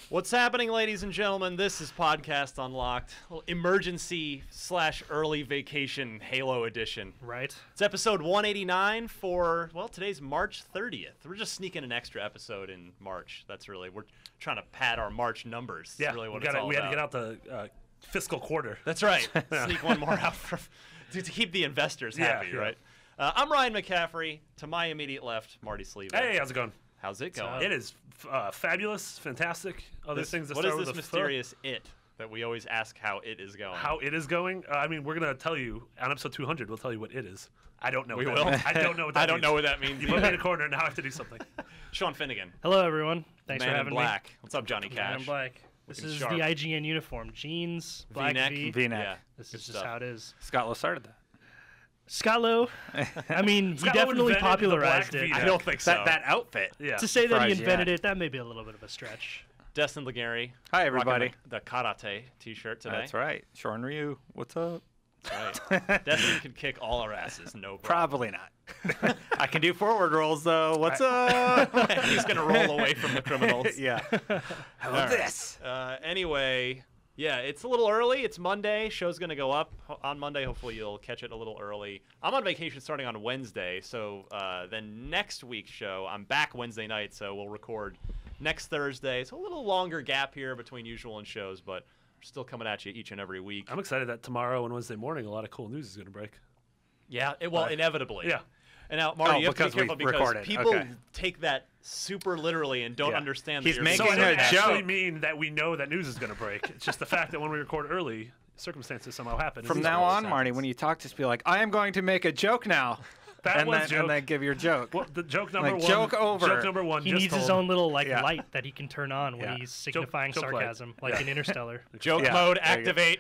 What's happening, ladies and gentlemen? This is Podcast Unlocked, a little emergency/early vacation Halo edition. Right. It's episode 189 for, well, today's March 30th. We're just sneaking an extra episode in March. We're trying to pad our March numbers. Yeah, That's really what it's all we had to about. get out the fiscal quarter. That's right. Sneak one more out to keep the investors happy, right? I'm Ryan McCaffrey. To my immediate left, Marty Sleeva. Hey, how's it going? How's it going? It is fabulous, fantastic. Other things that what start is with this a mysterious it that we always ask how it is going? How it is going? I mean, we're gonna tell you on episode 200. We'll tell you what it is. I don't know. We what will. That means. I don't know what that I don't means. know what that means. You put me in a corner. Now I have to do something. Sean Finnegan. Hello, everyone. Thanks Man for in having Black. What's up, Johnny me. Man Cash? in Black. This Looking is sharp. the IGN uniform. Jeans, black V-neck. V. V-neck. Yeah. This good is just stuff. how it is. Scott Lowe started that. Scott Lowe, I mean, he Scott Lowe definitely invented the popularized black it. V-neck. I don't think so. That outfit. Yeah. To say that he Surprised, invented yeah. it, that may be a little bit of a stretch. Destin Legary. Hi, everybody. rocking the karate t-shirt today. That's right. Sean Ryu, what's up? That's right. Destin can kick all our asses, no problem. Probably not. I can do forward rolls, though. What's up? He's going to roll away from the criminals. Yeah. How All about right. this? Anyway, yeah, it's a little early. It's Monday. Show's going to go up on Monday. Hopefully you'll catch it a little early. I'm on vacation starting on Wednesday, so then next week's show, I'm back Wednesday night, so we'll record next Thursday. It's a little longer gap here between usual and shows, but we're still coming at you each and every week. I'm excited that tomorrow and Wednesday morning a lot of cool news is going to break. Yeah, inevitably. Yeah. And now, Marty, you have to be because we careful because recorded. people Okay. take that super literally and don't Yeah. understand. He's that you're making So I saying don't a that. actually joke. mean that we know that news is going to break. It's just the fact that when we record early, circumstances somehow happen. From It's now always on, Marty, happens. when you talk, just be like, I am going to make a joke now. That and was then, joke. And then give your joke. Well, the joke number Like, one. joke over. Joke number one. He just needs his told. own little Yeah. light that he can turn on when Yeah. he's signifying joke light. sarcasm, like Yeah. in Interstellar. Joke Yeah, mode there you go. activate.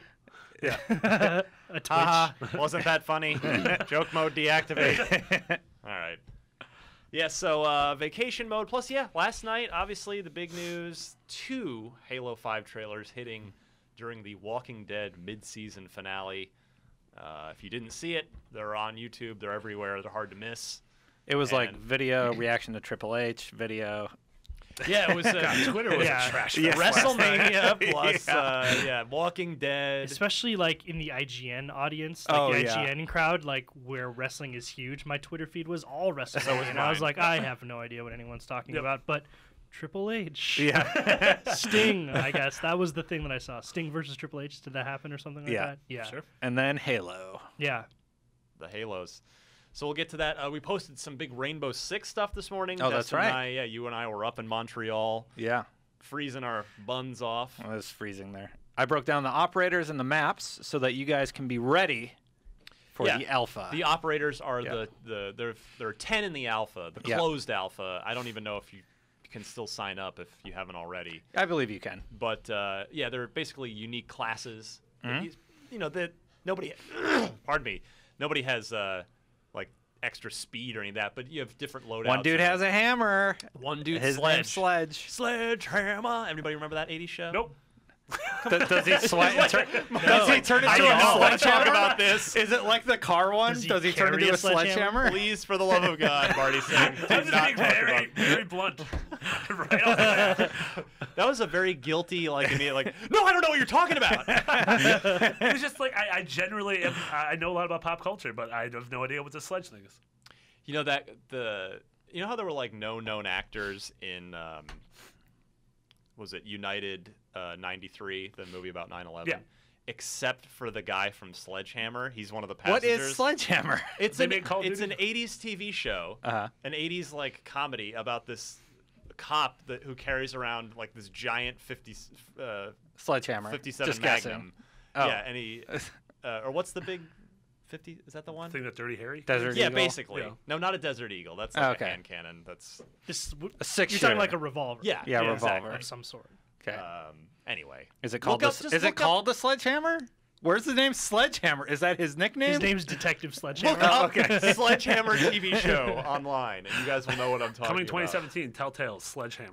Yeah. A twitch. Wasn't that funny? Joke mode deactivate. All right. Yeah, so vacation mode. Plus, yeah, last night, obviously, the big news, 2 Halo 5 trailers hitting during the Walking Dead mid-season finale. If you didn't see it, they're on YouTube. They're everywhere. They're hard to miss. It was like And- video reaction to Triple H, video. Yeah, it was Twitter was Yeah. a trash Yeah. fest last night. WrestleMania plus, Walking Dead. Especially like in the IGN audience, Oh, like the yeah. IGN crowd, like where wrestling is huge. My Twitter feed was all wrestling, So was and I was mine. like, I have no idea what anyone's talking Yep. about. But Triple H, Yeah. Sting, I guess that was the thing that I saw. Sting versus Triple H. Did that happen or something like Yeah. that? Yeah, Sure. And then Halo. yeah. The Halos. So we'll get to that. We posted some big Rainbow Six stuff this morning. Oh, that's Destin and right. you and I were up in Montreal, Yeah. freezing our buns off. It was freezing there. I broke down the operators and the maps so that you guys can be ready for Yeah. the alpha. The operators are Yeah. there are 10 in the alpha, the Yeah. closed alpha. I don't even know if you can still sign up if you haven't already. I believe you can. But yeah, they're basically unique classes. Mm-hmm. You know that nobody, pardon me, nobody has like extra speed or any of that. But you have different loadouts. One dude has a hammer. one dude His name's Sledge. Sledgehammer. Everybody remember that '80s show? Nope. Does he turn I into a know. Let's talk sledgehammer? about this. Is it like the car one? Does he Does he turn carry into a a sledgehammer? sledgehammer? Please, for the love of God, Marty saying, do I'm just not being talk very, about. very blunt. Right off the bat. That was a very guilty, like, immediate, like, no, I don't know what you're talking about. It was just like I generally I know a lot about pop culture, but I have no idea what this sledge thing is. You know you know how there were like no known actors in was it United 93, the movie about 9/11? Yeah. Except for the guy from Sledgehammer, he's one of the What passengers. is Sledgehammer? It's They an made Call of it's Duty? an '80s TV show, Uh-huh. an '80s like comedy about this cop who carries around like this giant Sledgehammer. 57 Just guessing. Magnum. Oh. Yeah, and he or what's the big 50? Is that the one? Thing that Dirty Harry. Desert Yeah, Eagle. basically. Yeah. No, not a Desert Eagle. That's like Okay. a hand cannon. That's This A six you're shooter. talking like a revolver. yeah, Yeah, revolver. exactly. of some sort. Okay. Anyway, Is it called look up- the, just Is it look up- called the Sledgehammer? Where's the name Sledgehammer? Is that his nickname? His name's Detective Sledgehammer. Look up okay. Sledgehammer TV show online, and you guys will know what I'm talking Coming about. 2017, Telltale's Sledgehammer.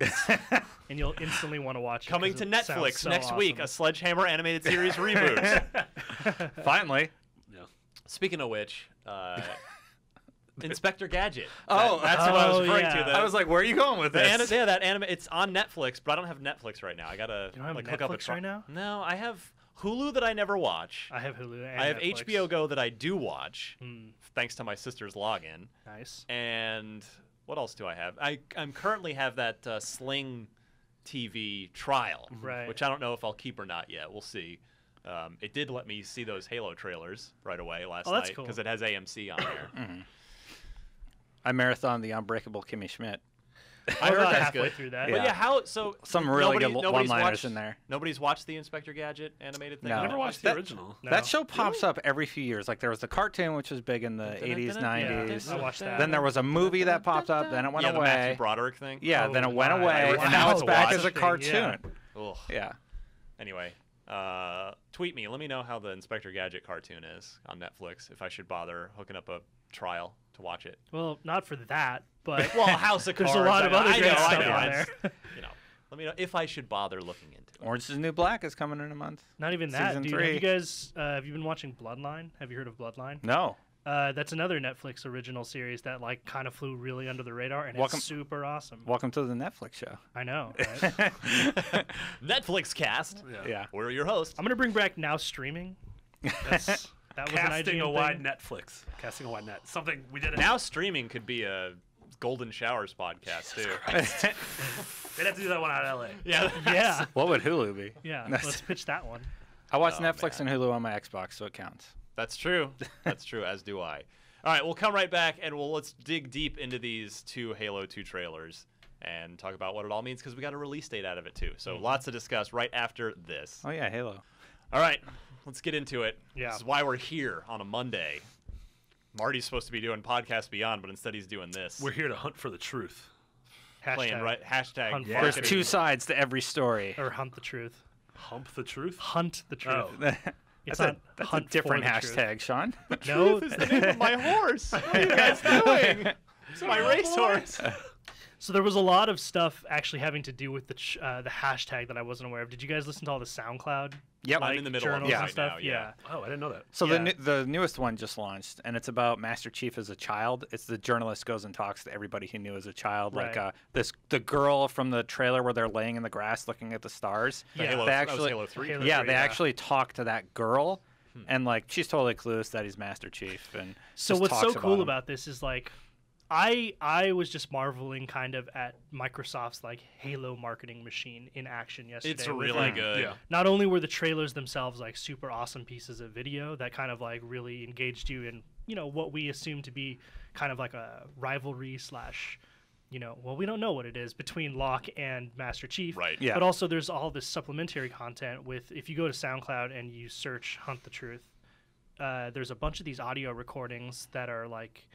And you'll instantly want to watch it. Coming 'cause to it sounds Netflix so next week, a awesome. Sledgehammer animated series reboot. Finally. Yeah. Speaking of which, Inspector Gadget. Oh, that's what I was oh, referring yeah. to. I was like, where are you going with this? Yeah, that anime. It's on Netflix, but I don't have Netflix right now. I gotta You don't have like hook up a Netflix right now? No, I have Hulu that I never watch. I have Hulu. And I have Netflix. HBO Go that I do watch, Hmm, thanks to my sister's login. nice. And what else do I have? I'm currently have that Sling TV trial, Right. which I don't know if I'll keep or not yet. We'll see. It did let me see those Halo trailers right away last Oh, that's night cool. because it has AMC on there. I marathoned the Unbreakable Kimmy Schmidt. I We're heard about that's halfway good. through that. But Yeah. yeah, how so? Some really good nobody's one-liners watched, in there. Nobody's watched the Inspector Gadget animated thing. No. I never watched the original. No. That show pops up every few years. Like there was the cartoon, which was big in the 80s, 90s. I watched that. Then there was a movie that popped up. Then it went Yeah, the Matthew away. Broderick thing. Yeah, then Oh it went my. away, Wow. and now it's back Watch as a the thing, cartoon. yeah. Ugh. Yeah. Anyway, tweet me. Let me know how the Inspector Gadget cartoon is on Netflix. If I should bother hooking up a trial to watch it. Well, not for that, but Well, House of there's Cards. a lot of other I great know, stuff I know. on It's- there. You know, let me know if I should bother looking into it. Orange is the New Black is coming in a month. Not even that, Season dude. 3. Have you guys have you been watching Bloodline? Have you heard of Bloodline? No. That's another Netflix original series that like kind of flew really under the radar, and Welcome- it's super awesome. Welcome to the Netflix show. I know. Right? Netflix cast. Yeah. We're your hosts. I'm gonna bring back Now Streaming. That was an Casting IGN a wide thing. Netflix. Casting a wide net. Something we did. Now streaming could be a Golden Showers podcast too. They'd have to do that one out of LA. Yeah. Yeah, What would Hulu be? yeah. Let's pitch that one. I watch Oh, Netflix man. and Hulu on my Xbox, so it counts. That's true. That's true, as do I. All right, we'll come right back and let's dig deep into these two Halo 2 trailers and talk about what it all means because we got a release date out of it too. So lots to discuss right after this. Oh yeah, Halo. All right, let's get into it. Yeah. This is why we're here on a Monday. Marty's supposed to be doing Podcast Beyond, but instead he's doing this. We're here to hunt for the truth. playing Hashtag right hashtag. Hunt for There's marketing. two sides to every story. or hunt the truth. Hump the truth? Hunt the truth. Oh. It's That's a, not that's a hunt for different the truth. hashtag, Sean. No, Truth is the name of my horse. What are you guys doing? It's my racehorse. So there was a lot of stuff actually having to do with the hashtag that I wasn't aware of. Did you guys listen to all the SoundCloud? Yep. I'm in the middle of journals it and right stuff? now, yeah. Oh, I didn't know that. So Yeah. the newest one just launched, and it's about Master Chief as a child. It's the journalist goes and talks to everybody he knew as a child, Right. like the girl from the trailer where they're laying in the grass looking at the stars. Yeah. Halo, They that was actually- Halo 3. Halo Yeah, 3, they yeah. actually talk to that girl, and like she's totally clueless that he's Master Chief. And So just what's so talks cool him. about this is like I was just marveling kind of at Microsoft's like Halo marketing machine in action yesterday. It's with, really like, good. Yeah. Not only were the trailers themselves like super awesome pieces of video that kind of like really engaged you in, you know, what we assume to be kind of like a rivalry slash, you know, well, we don't know what it is between Locke and Master Chief. Right. Yeah. But also there's all this supplementary content with, if you go to SoundCloud and you search Hunt the Truth, there's a bunch of these audio recordings that are like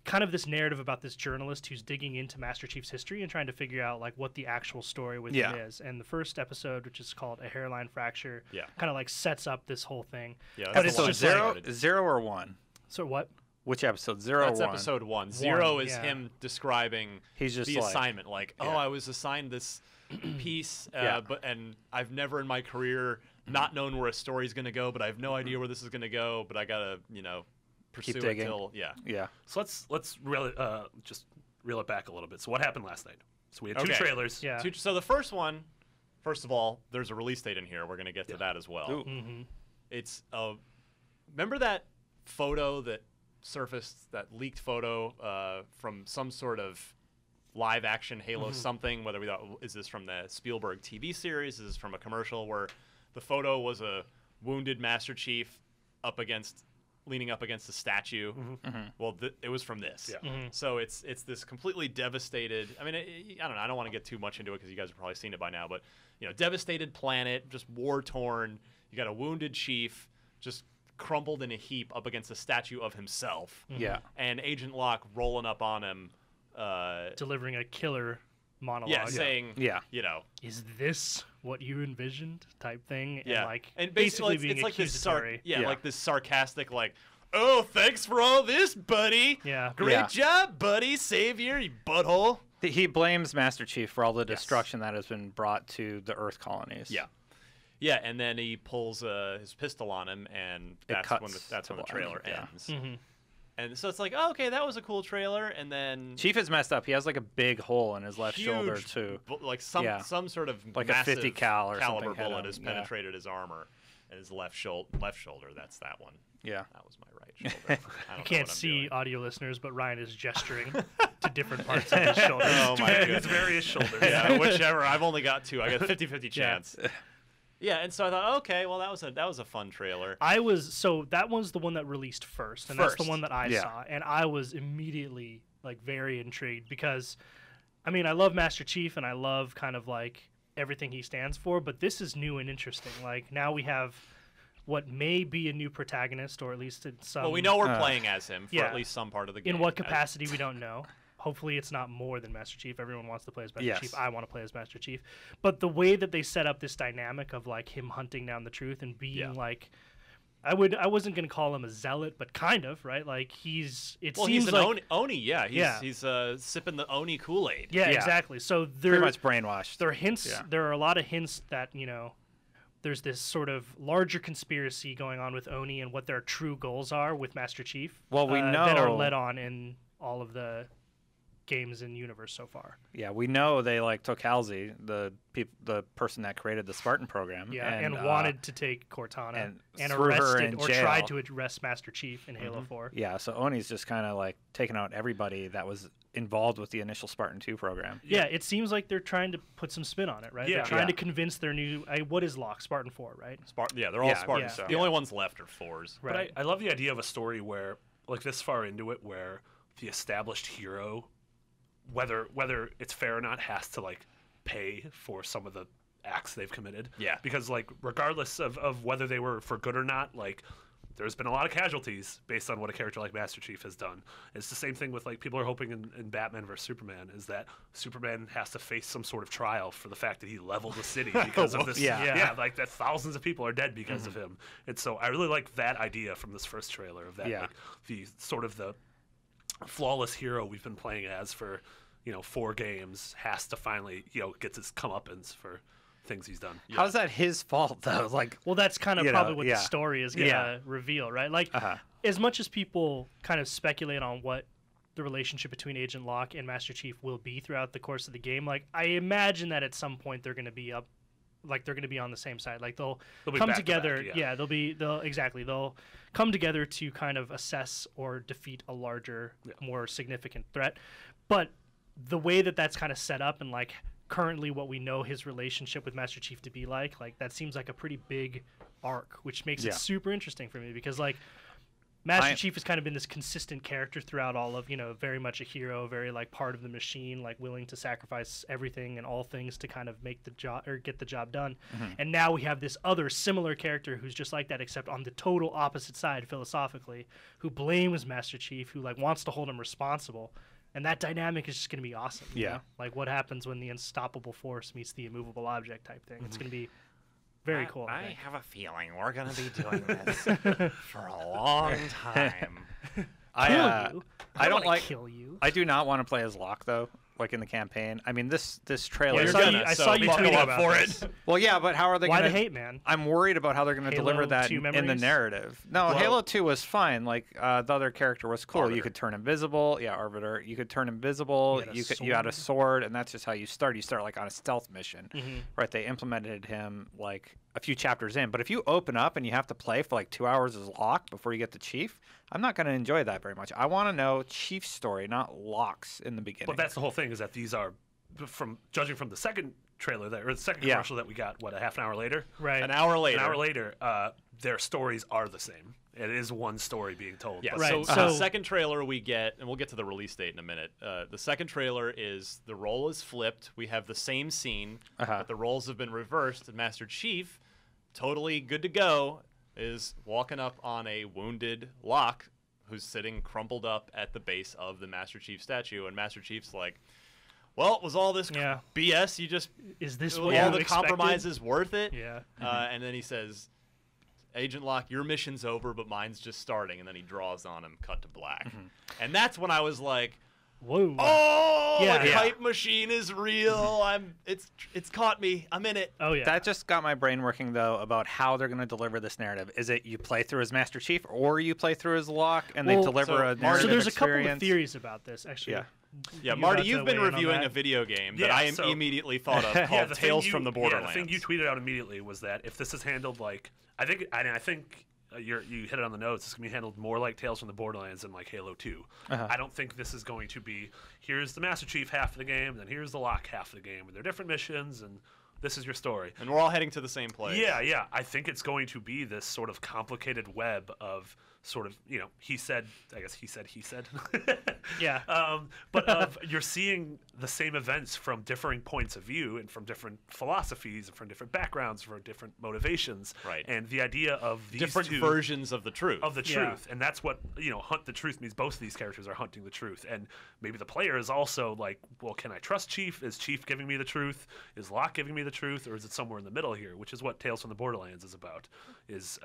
kind of this narrative about this journalist who's digging into Master Chief's history and trying to figure out like what the actual story with Yeah. him is. And the first episode, which is called A Hairline Fracture, Yeah. kind of like sets up this whole thing. Yeah, But that's it's the one just I like- zero or one? So what? Which episode? Zero That's or one? episode 1. 0 is yeah. him describing He's just the like, assignment. Like, oh, yeah. I was assigned this piece, Yeah. and I've never in my career not known where a story's going to go, but I have no idea where this is going to go, but I got to, you know, pursue it digging. till, yeah. Yeah. So let's really just reel it back a little bit. So what happened last night? So we had two Okay. trailers. Yeah. So the first one, first of all, there's a release date in here. We're going to get to that as well. Ooh. Mm-hmm. It's remember that photo that surfaced, that leaked photo from some sort of live action Halo something, whether we thought, is this from the Spielberg TV series, is this from a commercial, where the photo was a wounded Master Chief leaning up against a statue. Well, it was from this. Yeah. So it's this completely devastated. I mean, I don't know. I don't want to get too much into it because you guys have probably seen it by now. But you know, devastated planet, just war torn. You got a wounded Chief, just crumpled in a heap up against a statue of himself. Yeah. And Agent Locke rolling up on him. Delivering a killer monologue. Yeah, saying, Yeah. you know, Is this what you envisioned? Type thing. yeah, And like and basically it's, being it's like this accusatory. Yeah. like this sarcastic, like, oh, thanks for all this, buddy. Yeah. Great Yeah. job, buddy, savior, you butthole. He blames Master Chief for all the destruction that has been brought to the Earth colonies. Yeah. Yeah, and then he pulls his pistol on him, and that's when cuts the to trailer black, yeah. ends. Mm-hmm. And so it's like, oh, okay, that was a cool trailer. And then Chief is messed up. He has like a big hole in his left huge shoulder too. Like some sort of like a massive 50 cal or caliber something hit bullet him. has penetrated his armor and his left shoulder. That's that one. Yeah. That was my right shoulder. I don't You can't know what I'm see doing. audio listeners, but Ryan is gesturing to different parts of his shoulders. Oh my It's goodness. various shoulders. Yeah, whichever. I've only got 2. I got a 50-50 chance. Yeah, and so I thought, okay, well, that was a fun trailer. So that was the one that released first, and that's the one that I Yeah. saw, and I was immediately like very intrigued because, I mean, I love Master Chief and I love kind of like everything he stands for, but this is new and interesting. Like now we have what may be a new protagonist, or at least in some. Well, we know we're playing as him for yeah. at least some part of the game. In what capacity, we don't know. Hopefully it's not more than Master Chief. Everyone wants to play as Master Yes. Chief. I want to play as Master Chief. But the way that they set up this dynamic of like him hunting down the truth and being like, I wasn't going to call him a zealot, but kind of, right? Like he's he's an like Oni, yeah. He's sipping the Oni Kool-Aid. yeah, Yeah. exactly. So Pretty much brainwashed. there are hints. Yeah. There are a lot of hints that there's this sort of larger conspiracy going on with Oni and what their true goals are with Master Chief. Well, we know that are led on in all of the games in universe so far. Yeah, we know they like took Halsey, the person that created the Spartan program. Yeah, and wanted to take Cortana and threw her arrested in or jail. tried to arrest Master Chief in Halo 4. Yeah, so Oni's just kind of like taking out everybody that was involved with the initial Spartan 2 program. Yeah, it seems like they're trying to put some spin on it, right? Yeah. They're trying Yeah. to convince their new what is Locke? Spartan 4, right? They're all Yeah, Spartans. yeah. The only ones left are 4s. Right. But I love the idea of a story where, like this far into it, where the established hero, whether it's fair or not, has to like pay for some of the acts they've committed. Yeah. Because like regardless of whether they were for good or not, like there's been a lot of casualties based on what a character like Master Chief has done. It's the same thing with like people are hoping in Batman vs Superman is that Superman has to face some sort of trial for the fact that he leveled a city because of this. Yeah. Like that thousands of people are dead because of him. And so I really like that idea from this first trailer of that Yeah. like the sort of the flawless hero we've been playing as for 4 games has to finally gets his comeuppance for things he's done. How's that his fault though? Like, Well, that's kind of You know, probably what yeah. the story is going to reveal, right? Like, as much as people kind of speculate on what the relationship between Agent Locke and Master Chief will be throughout the course of the game, like, I imagine that at some point they're going to be they're going to be on the same side. Like, they'll They'll be come back to together. back, yeah. They'll come together to kind of assess or defeat a larger, more significant threat. But the way that that's kind of set up and like currently what we know his relationship with Master Chief to be like that seems like a pretty big arc, which makes it super interesting for me because like Master Chief has kind of been this consistent character throughout all of, very much a hero, very like part of the machine, like willing to sacrifice everything and all things to kind of make the job or get the job done. And now we have this other similar character who's just like that, except on the total opposite side philosophically, who blames Master Chief, who like wants to hold him responsible. And that dynamic is just going to be awesome. you Yeah. know? Like what happens when the unstoppable force meets the immovable object type thing. It's going to be very cool. I I think. have a feeling we're going to be doing this for a long time. Kill I you. I don't wanna like. kill you. I do not want to play as Locke though. Like in the campaign. I mean, this trailer. I You're saw gonna, you, I so saw you buckle tweeting up about for this. it. Well, yeah, but how are they Why going the hate, man? I'm worried about how they're going to Halo deliver that 2 in the memories? narrative. No, Well- Halo 2 was fine. Like the other character was cool. You Arbiter. could turn invisible. Yeah, Arbiter. You could turn invisible. You had a You had a sword. sword, and that's just how you start. You start like on a stealth mission, Mm-hmm. right? They implemented him like a few chapters in. But if you open up and you have to play for like 2 hours as Locke before you get to Chief, I'm not going to enjoy that very much. I want to know Chief's story, not Locke's in the beginning. But that's the whole thing is that these are from judging from the second trailer or the second Yeah. commercial that we got a half an hour later. Right. An hour later. An hour later, their stories are the same. It is one story being told. Yeah, but- Right, so so- the second trailer we get, and we'll get to the release date in a minute. The second trailer is the role is flipped. We have the same scene, but the roles have been reversed. And Master Chief, totally good to go, is walking up on a wounded Locke who's sitting crumpled up at the base of the Master Chief statue. And Master Chief's like, well, was all this Yeah. BS? You just Is this all what you the expected? compromises worth it? Yeah. And then he says, Agent Locke, your mission's over, but mine's just starting. And then he draws on him, cut to black. And that's when I was like, Whoa. Oh, Yeah. the Yeah. hype machine is real. It's caught me. I'm in it. Oh yeah. That just got my brain working, though, about how they're going to deliver this narrative. Is it you play through as Master Chief, or you play through as Locke, and they Well, deliver so a narrative so there's a couple experience? of theories about this, actually. Yeah. Yeah, You Marty, got to you've been weigh in on reviewing that? a video game that Yeah, I so- immediately thought of Yeah, called the Tales thing from the Yeah, Borderlands. the thing you tweeted out immediately was that if this is handled like I think you hit it on the notes. It's gonna be handled more like Tales from the Borderlands than like Halo 2. I don't think this is going to be here's the Master Chief half of the game, then here's the Locke half of the game, and they're different missions, and this is your story. And we're all heading to the same place. Yeah. I think it's going to be this sort of complicated web of sort of, he said. Yeah. But you're seeing the same events from differing points of view and from different philosophies and from different backgrounds, from different motivations. Right. And the idea of these Different two versions of the truth. of the Yeah. truth, and that's what hunt the truth means. Both of these characters are hunting the truth, and maybe the player is also like, well, can I trust Chief? Is Chief giving me the truth? Is Locke giving me the truth, or is it somewhere in the middle here? Which is what Tales from the Borderlands is about. Is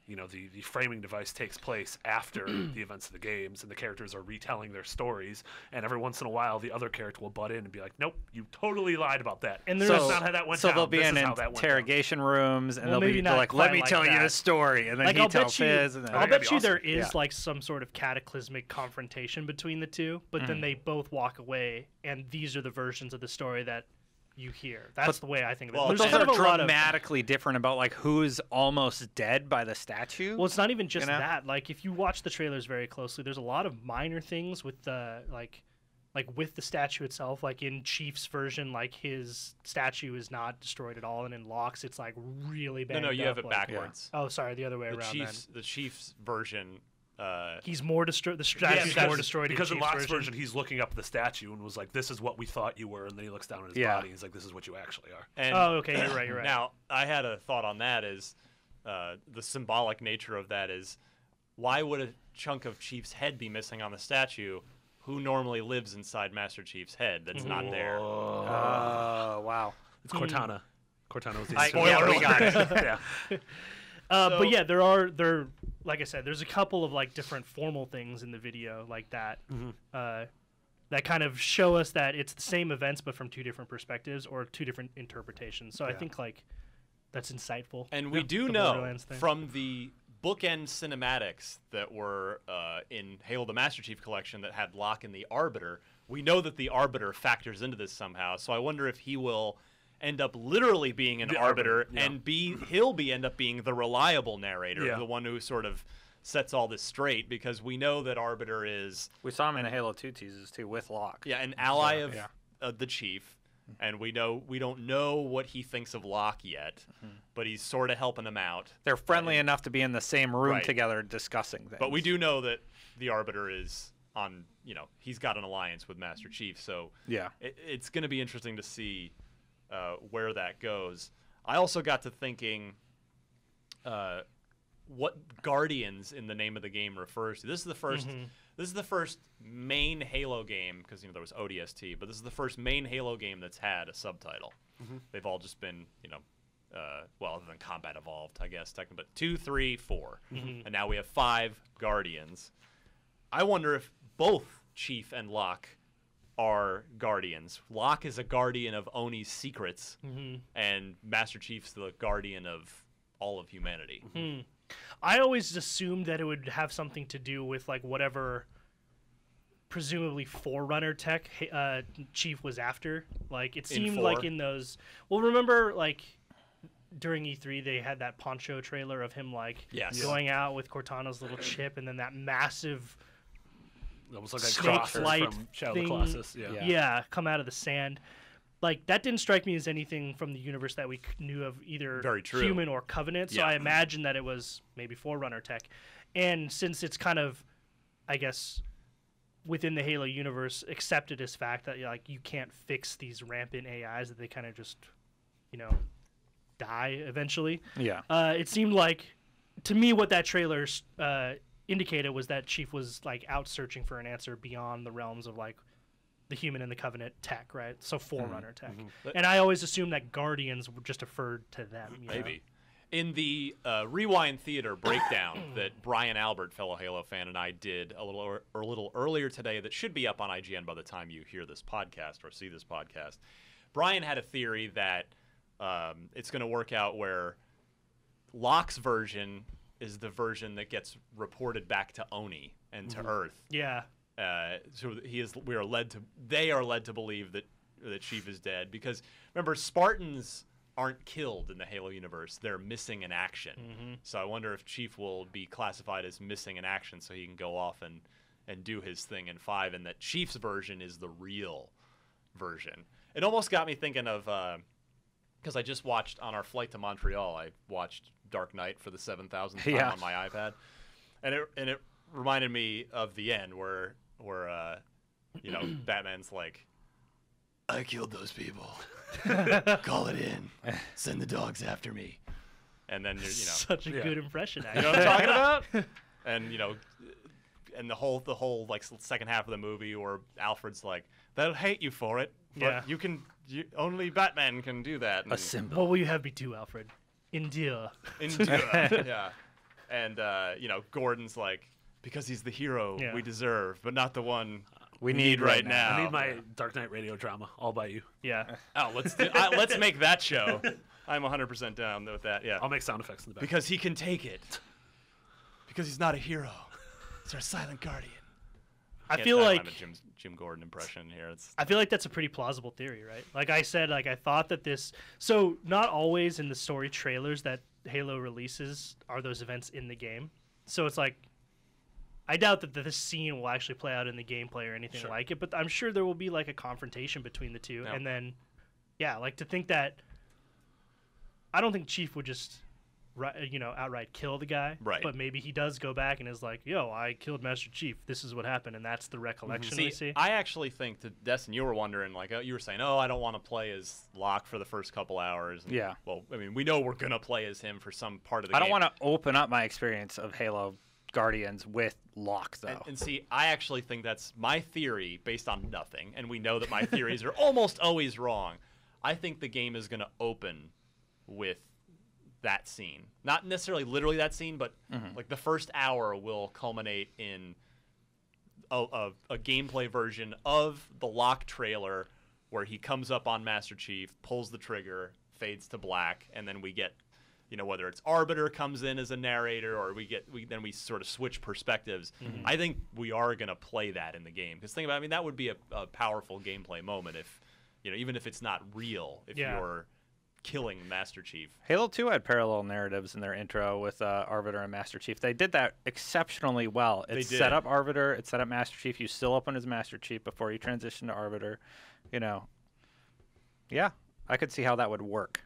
the framing device takes place after the events of the games, and the characters are retelling their stories, and every once in a while the other character will butt in and be like, nope, you totally lied about that. And That's there's- not how that went So down. they'll be This in is how that went down. interrogation rooms, and Well, they'll maybe be not like, quite "Let me like tell you that. the story," and then Like he I'll tells bet you, his, and then I'll that'd bet be you awesome. there is Yeah. like some sort of cataclysmic confrontation between the two, but then they both walk away, and these are the versions of the story that you hear. That's the way I think of it. well, There's those kind are of a lot of. dramatically different about like who's almost dead by the statue. Well, it's not even just You know? that. Like if you watch the trailers very closely, there's a lot of minor things with the like with the statue itself. Like in Chief's version, like his statue is not destroyed at all, and in Locke's, it's like really bad. No, you have it backwards. Oh, sorry, the other way The around. The Chief's version. He's more destroyed. The statue's more destroyed because in in Chief's Locke's version, he's looking up at the statue and was like, "This is what we thought you were," and then he looks down at his Yeah. body and he's like, "This is what you actually are." And Oh, okay, you're right. You're right. Now, I had a thought on that is the symbolic nature of that is why would a chunk of Chief's head be missing on the statue who normally lives inside Master Chief's head that's not there? Oh, wow. It's Cortana. Cortana was the Yeah, we got it. Yeah. But yeah, there like I said, there's a couple of like different formal things in the video like that that kind of show us that it's the same events but from two different perspectives or two different interpretations. So I think like that's insightful. And we do the know Borderlands thing. from the bookend cinematics that were in Halo the Master Chief Collection that had Locke and the Arbiter, we know that the Arbiter factors into this somehow. So I wonder if he will end up literally being an The arbiter, Arbiter, yeah. and end up being the reliable narrator, Yeah. the one who sort of sets all this straight, because we know that Arbiter is We saw him in Halo 2 teases too with Locke. an ally So, of yeah. the Chief. And we don't know what he thinks of Locke yet, but he's sort of helping him out. They're friendly enough to be in the same room Right. together discussing things. But we do know that the Arbiter is on, he's got an alliance with Master Chief, so Yeah. it's going to be interesting to see where that goes. I also got to thinking what Guardians in the name of the game refers to. This is the first. This is the first main Halo game, because there was ODST, but this is the first main Halo game that's had a subtitle. They've all just been, other than Combat Evolved, I guess, technically, but 2, 3, 4, and now we have 5 Guardians. I wonder if both Chief and Locke are Guardians. Locke is a guardian of Oni's secrets, and Master Chief's the guardian of all of humanity. I always assumed that it would have something to do with like whatever presumably Forerunner tech Chief was after. Like it seemed four? like in those. Well, remember like during E3 they had that poncho trailer of him like Yes. going out with Cortana's little chip and then that massive Almost like a snake crosser flight from Shadow thing. of the Colossus. Yeah. Yeah, come out of the sand. Like that didn't strike me as anything from the universe that we knew of either Very true. human or Covenant. So Yeah. I imagine that it was maybe Forerunner tech. And since it's kind of, I guess, within the Halo universe, accepted as fact that like you can't fix these rampant AIs, that they kind of just, die eventually. Yeah. It seemed like, to me, what that trailer indicated was that Chief was like out searching for an answer beyond the realms of like the human and the Covenant tech, right? So Forerunner tech. But- And I always assumed that Guardians were just referred to them. you know? Maybe. In the Rewind Theater breakdown that Brian Albert, fellow Halo fan, and I did a little earlier today that should be up on IGN by the time you hear this podcast or see this podcast, Brian had a theory that it's going to work out where Locke's version is the version that gets reported back to Oni and to Earth. Yeah. So they are led to believe that Chief is dead because remember Spartans aren't killed in the Halo universe. They're missing in action. So I wonder if Chief will be classified as missing in action so he can go off and do his thing in 5, and that Chief's version is the real version. It almost got me thinking of, because I just watched on our flight to Montreal, I watched Dark Knight for the 7,000th time on my iPad. And it reminded me of the end where Batman's like, I killed those people. Call it in. Send the dogs after me. And then Such a good impression. you know what I'm talking about? And and the whole like second half of the movie where Alfred's like, they'll hate you for it, but only Batman can do that. And, A symbol. What will you have me do, Alfred? Endure. yeah. And Gordon's like, because he's the hero we deserve, but not the one we need right now. I need my Dark Knight radio drama all by you. Yeah. Oh, let's make that show. I'm 100% down with that. Yeah. I'll make sound effects in the back. Because he can take it. Because he's not a hero. He's our silent guardian. I feel like a Jim Gordon impression here. I feel like that's a pretty plausible theory, right? Like I said, I thought that this. So not always in the story trailers that Halo releases are those events in the game. So it's like, I doubt that this scene will actually play out in the gameplay or anything like it. But I'm sure there will be like a confrontation between the two, and then, like to think that. I don't think Chief would just, outright kill the guy. Right. But maybe he does go back and is like, "Yo, I killed Master Chief. This is what happened," and that's the recollection we see. I actually think that Destin, you were wondering, like, you were saying, I don't want to play as Locke for the first couple hours. And, Yeah. Well, I mean, we know we're gonna play as him for some part of the game. I don't want to open up my experience of Halo Guardians with Locke, though. And see, I actually think that's my theory based on nothing, and we know that my theories are almost always wrong. I think the game is gonna open with that scene, not necessarily literally that scene, but like the first hour will culminate in a gameplay version of the Locke trailer where he comes up on Master Chief, pulls the trigger, fades to black, and then we get, whether it's Arbiter comes in as a narrator or then we sort of switch perspectives. I think we are going to play that in the game because think about it, that would be a powerful gameplay moment if, even if it's not real, if you're killing Master Chief. Halo 2 had parallel narratives in their intro with Arbiter and Master Chief. They did that exceptionally well. It set up Arbiter, it set up Master Chief. You still open as Master Chief before you transition to Arbiter. Yeah, I could see how that would work.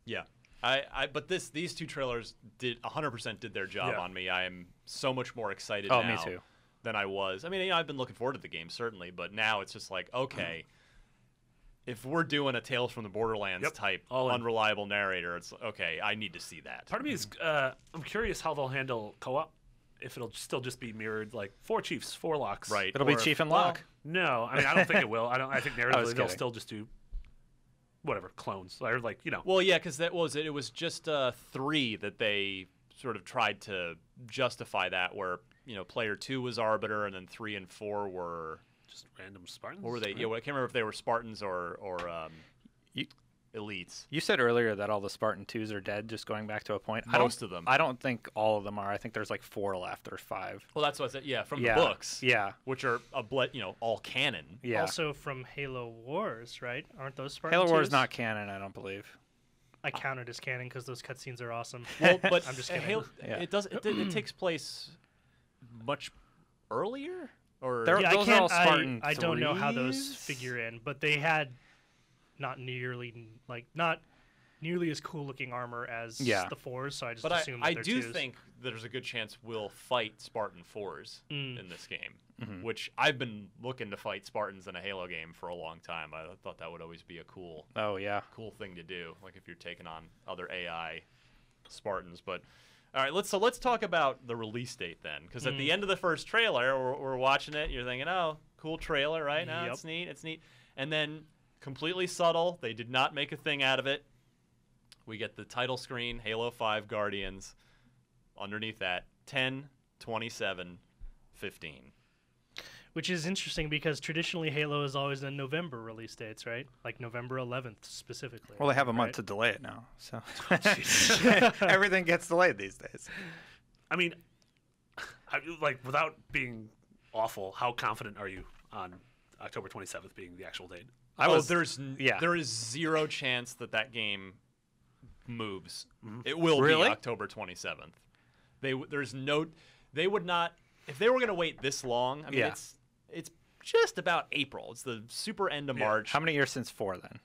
Yeah. But these two trailers 100% did their job on me. I am so much more excited now me too. than I was. I mean, I've been looking forward to the game certainly, but now it's just like, okay, if we're doing a Tales from the Borderlands type unreliable narrator, it's okay. I need to see that. Part of me is I'm curious how they'll handle co-op. If it'll still just be mirrored like 4 Chiefs, 4 Locks. Right. It'll be Chief and Locke. No, I mean I don't think it will. I think narratively they'll still just do whatever clones or Well, yeah, because that was it. It was just 3 that they sort of tried to justify that, where player 2 was Arbiter, and then 3 and 4 were just random Spartans. What were they? Right? Yeah, I can't remember if they were Spartans or elites. You said earlier that all the Spartan 2s are dead, just going back to a point. Most of them. I don't think all of them are. I think there's like 4 left or 5. Well, that's what I said. Yeah, from the books. Yeah. Which are all canon. Yeah. Also from Halo Wars, right? Aren't those Spartan Halo Wars 2s? not canon, I don't believe. I count it as canon because those cutscenes are awesome. Well, but I'm just kidding. It takes place much earlier. Or Those are all Spartan I don't know how those 3s? figure in, but they had not nearly as cool looking armor as the 4s, so I just assume that I they're do 2s. think there's a good chance we'll fight Spartan 4s in this game, which I've been looking to fight Spartans in a Halo game for a long time. I thought that would always be a cool thing to do, like if you're taking on other AI Spartans. But all right, let's talk about the release date then, because at the end of the first trailer, we're watching it, you're thinking, oh, cool trailer, right? No, it's neat, and then completely subtle, they did not make a thing out of it. We get the title screen, Halo 5 Guardians. Underneath that, 10, 27, 15. Which is interesting because traditionally Halo is always in November release dates, right? Like November 11th specifically. Well, they have a month right? to delay it now, so everything gets delayed these days. I mean, like without being awful, how confident are you on October 27th being the actual date? There is zero chance that game moves. It will Really? be October 27th. They would not, if they were going to wait this long. I mean, Yeah. it's just about April. It's the super end of March. How many years since 4 then?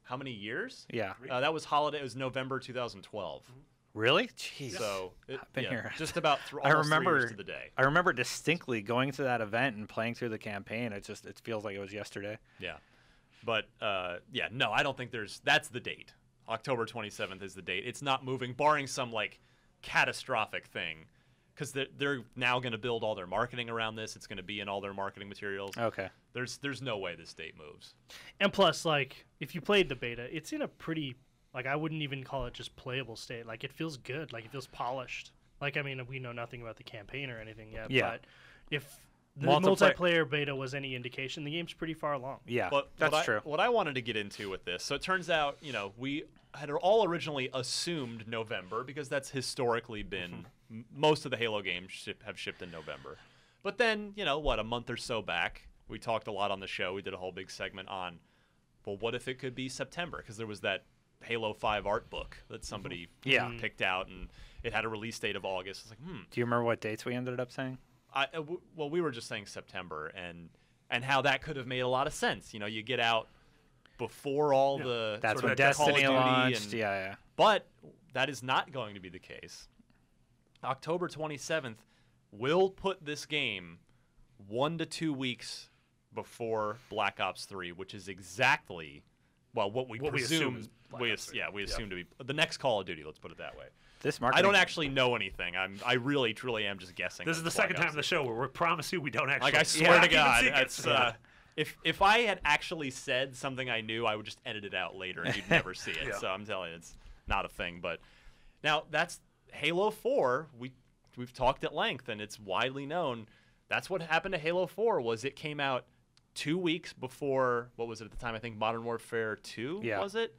How many years? Yeah. That was holiday. It was November 2012. Really? Jeez. So I've been here. just about I almost 3 remember years to the day. I remember distinctly going to that event and playing through the campaign. It feels like it was yesterday. Yeah. But, no, I don't think that's the date. October 27th is the date. It's not moving, barring some, like, catastrophic thing. Because they're now going to build all their marketing around this. It's going to be in all their marketing materials. Okay. There's no way this date moves. And plus, like, if you played the beta, it's in a pretty, like, I wouldn't even call it just playable state. Like, it feels good. Like, it feels polished. Like, I mean, we know nothing about the campaign or anything yet. Yeah. But if the Multiplayer- multiplayer beta was any indication, the game's pretty far along. Yeah, But that's true. What I wanted to get into with this, so it turns out, we had all originally assumed November because that's historically been most of the Halo games have shipped in November. But then, a month or so back, we talked a lot on the show. We did a whole big segment on, well, what if it could be September? Because there was that Halo 5 art book that somebody picked out, and it had a release date of August. It's like, Do you remember what dates we ended up saying? well, we were just saying September, and how that could have made a lot of sense. You get out before all the That's sort when of Call of Destiny Duty launched. and- Yeah. But that is not going to be the case. October 27th will put this game 1 to 2 weeks before Black Ops 3, which is exactly, what we What we presume. assume is Black Ops 3. We assume to be the next Call of Duty. Let's put it that way. This marketing. I don't actually know anything. I really truly am just guessing. This is the Black second Ops time in the show where we promise you we don't actually. Like, I swear to keep it God, secret. it's if I had actually said something I knew, I would just edit it out later and you'd never see it. Yeah. So I'm telling you, it's not a thing. But now that's Halo 4. We've talked at length, and it's widely known. That's what happened to Halo 4. Was it came out 2 weeks before, what was it at the time? I think Modern Warfare 2. Yeah. Was it?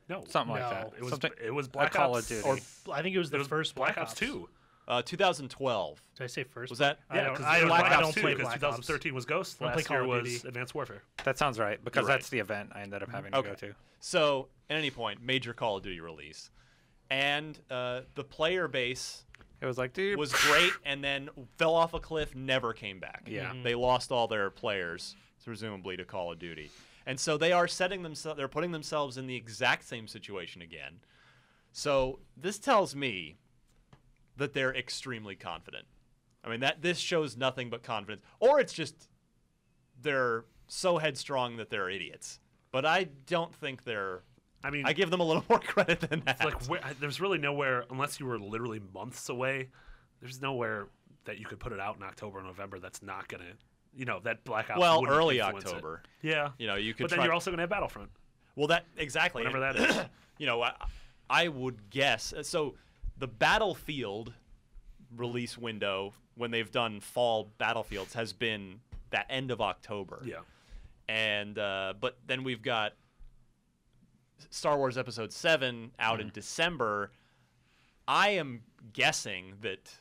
No, Something like No. that. it was Something, it was a Black Call Ops of Duty. Or I think it was the first Black Ops 2. 2012. Did I say first? Was that? Yeah, don't- because I don't- Black I Ops don't 2, play because Black 2013 was Ghost. I don't play Last year Call of was Duty. Advanced Warfare. That sounds right because You're right. that's the event I ended up having to go to. So at any point, major Call of Duty release, and the player base It was like, dude, was great, and then fell off a cliff, never came back. Yeah. They lost all their players, presumably to Call of Duty. And so they are they're putting themselves in the exact same situation again. So this tells me that they're extremely confident. I mean, this shows nothing but confidence. Or it's just they're so headstrong that they're idiots. But I don't think they're... I mean, I give them a little more credit than that. it's like there's really nowhere, unless you were literally months away, there's nowhere that you could put it out in October or November that's not going to, that Black Ops well, wouldn't early influence it. October. Yeah. You could But then try... you're also going to have Battlefront. Well, that exactly. Whatever And, that is. I would guess. So the Battlefield release window when they've done fall Battlefields has been that end of October. Yeah. And but then we've got Star Wars Episode 7 out in December. I am guessing that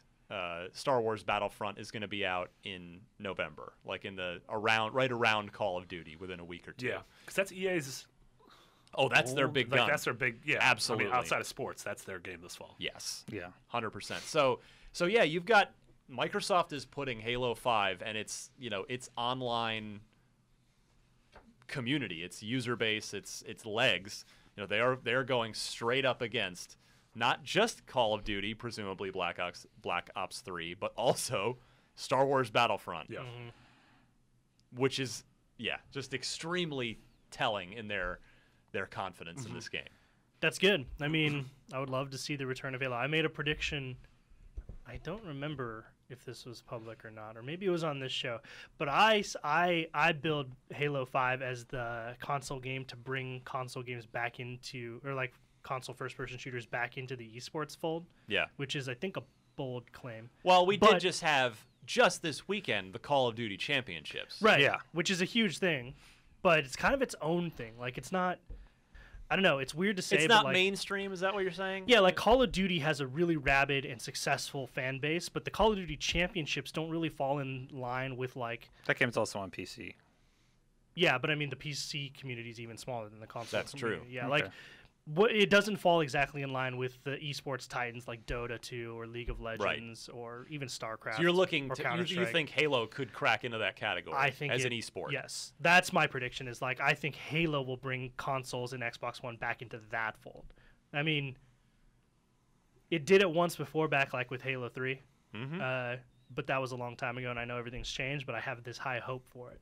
Star Wars Battlefront is going to be out in November, like in the right around Call of Duty, within a week or two. Yeah. Because that's EA's. Oh, that's their big like, gun. That's their big, yeah. Absolutely. I mean, outside of sports, that's their game this fall. Yes. Yeah. 100%. So yeah, you've got Microsoft is putting Halo 5 and its online community, its user base, its legs. They're going straight up against not just Call of Duty, presumably Black Ops 3, but also Star Wars Battlefront. Yeah. Which is just extremely telling in their confidence in this game. That's good. I mean, I would love to see the return of Halo. I made a prediction. I don't remember if this was public or not, or maybe it was on this show. But I build Halo 5 as the console game to bring console games back into, or like console first-person shooters back into the esports fold. Yeah. Which is, I think, a bold claim. Well, we But- did just have this weekend the Call of Duty Championships. Right. Yeah. Which is a huge thing, but it's kind of its own thing. Like, it's not. I don't know. It's weird to say. It's but not like, mainstream. Is that what you're saying? Yeah, like Call of Duty has a really rabid and successful fan base, but the Call of Duty Championships don't really fall in line with like. That game's also on PC. Yeah, but I mean the PC community is even smaller than the console. That's true. community. Yeah, Okay. like it doesn't fall exactly in line with the esports titans like Dota 2 or League of Legends or even StarCraft. So you're looking or to you Counter-Strike. think Halo could crack into that category I think as an esport. Yes, that's my prediction. Is like I think Halo will bring consoles and Xbox One back into that fold. I mean, it did it once before, back like with Halo 3, but that was a long time ago, and I know everything's changed. But I have this high hope for it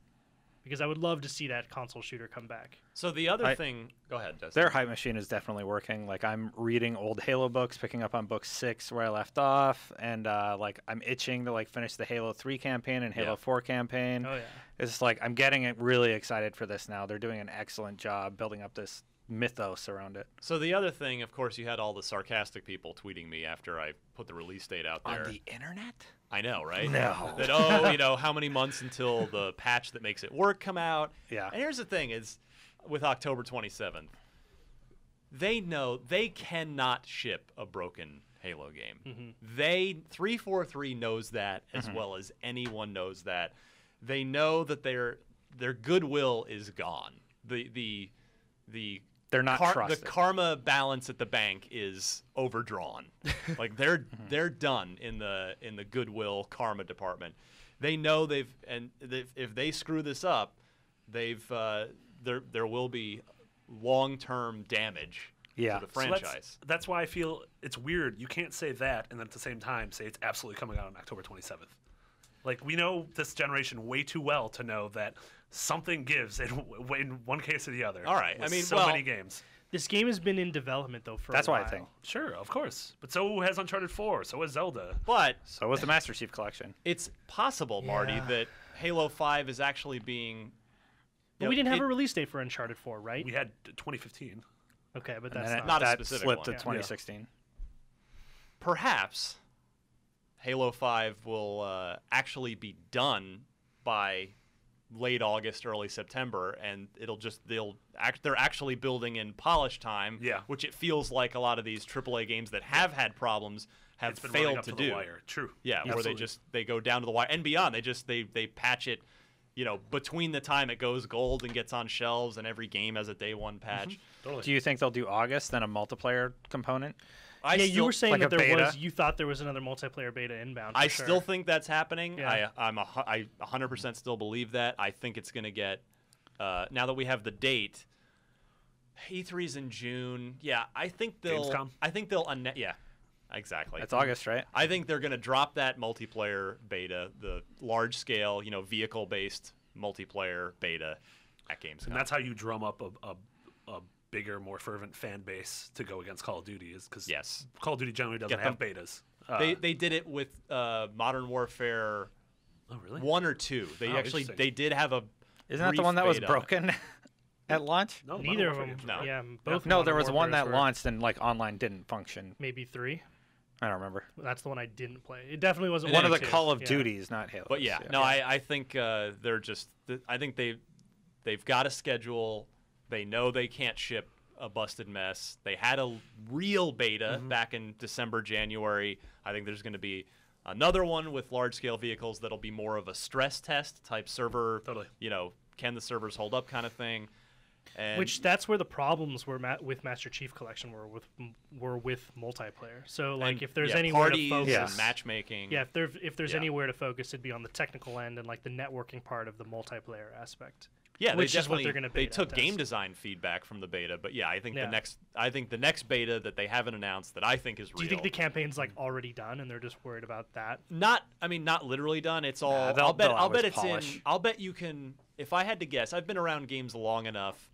because I would love to see that console shooter come back. So the other thing, go ahead, Dustin. Their hype machine is definitely working. Like I'm reading old Halo books, picking up on book 6 where I left off, and like I'm itching to like finish the Halo 3 campaign and Halo 4 campaign. Oh yeah. It's like I'm getting it really excited for this now. They're doing an excellent job building up this mythos around it. So the other thing, of course, you had all the sarcastic people tweeting me after I put the release date out there. On the internet? I know, right? No. That how many months until the patch that makes it work come out? Yeah. And here's the thing: is with October 27th, they know they cannot ship a broken Halo game. They 343 knows that as well as anyone knows that. They know that their goodwill is gone. The They're not the trusted. karma balance at the bank is overdrawn. Like they're done in the goodwill karma department. They know if they screw this up, there will be long-term damage Yeah. to the So franchise. that's why I feel it's weird. You can't say that and then at the same time say it's absolutely coming out on October 27th. Like, we know this generation way too well to know that something gives in one case or the other. All right. with I mean, so well- many games. This game has been in development though for That's a why while. I think. Sure, of course. But so has Uncharted 4. So has Zelda. But So was the Master Chief Collection. it's possible, Marty, Yeah. that Halo 5 is actually being. But we didn't have a release date for Uncharted 4, right? We had 2015. Okay, but And that's then not. Not a that specific slipped one. to Yeah. 2016. Perhaps Halo 5 will actually be done by late August, early September, and they're actually building in polish time, Yeah. which it feels like a lot of these AAA games that have had problems have It's been running failed up to the do. wire. True. Yeah, where Absolutely. they go down to the wire and beyond. They patch it, between the time it goes gold and gets on shelves, and every game has a day one patch. Totally. Do you think they'll do August, then a multiplayer component? I You were saying like that a there beta? you thought there was another multiplayer beta inbound. For I sure. still think that's happening. Yeah. I 100% still believe that. I think it's going to get now that we have the date. E3's in June. Yeah, I think they'll. Gamescom? I think they'll. Yeah, exactly. It's August, right? I think they're going to drop that multiplayer beta, the large scale, vehicle-based multiplayer beta at Gamescom. And that's how you drum up a bigger, more fervent fan base to go against Call of Duty, is because Yes. Call of Duty generally doesn't Get have betas. They did it with Modern Warfare Oh, really? 1 or 2. They Oh, actually interesting. did have a. Isn't that the brief one that was beta. broken at launch? No, Modern Neither of Warfare them. games. No. Yeah, both. No, Modern there was one Warfares that were launched and like online didn't function. Maybe 3. I don't remember. That's the one I didn't play. It definitely wasn't One of or the 2. Call of Yeah. Duties, not Halo. But yeah, no, I think they're just. I think they've got a schedule. They know they can't ship a busted mess. They had a real beta back in December, January. I think there's going to be another one with large scale vehicles that'll be more of a stress test type server. Totally. Can the servers hold up kind of thing. And Which that's where the problems were with Master Chief Collection were with multiplayer. So like and, if there's yeah, anywhere to parties focus, and matchmaking. yeah, if there's Yeah. anywhere to focus, it'd be on the technical end and like the networking part of the multiplayer aspect. Yeah, which they is what definitely they're gonna they beta took test. game design feedback from the beta, but yeah, I think Yeah. the next beta that they haven't announced that I think is real. Do you think the campaign's like already done and they're just worried about that? not literally done. It's all. they'll I'll always bet it's polish. in. I'll bet you can. If I had to guess, I've been around games long enough.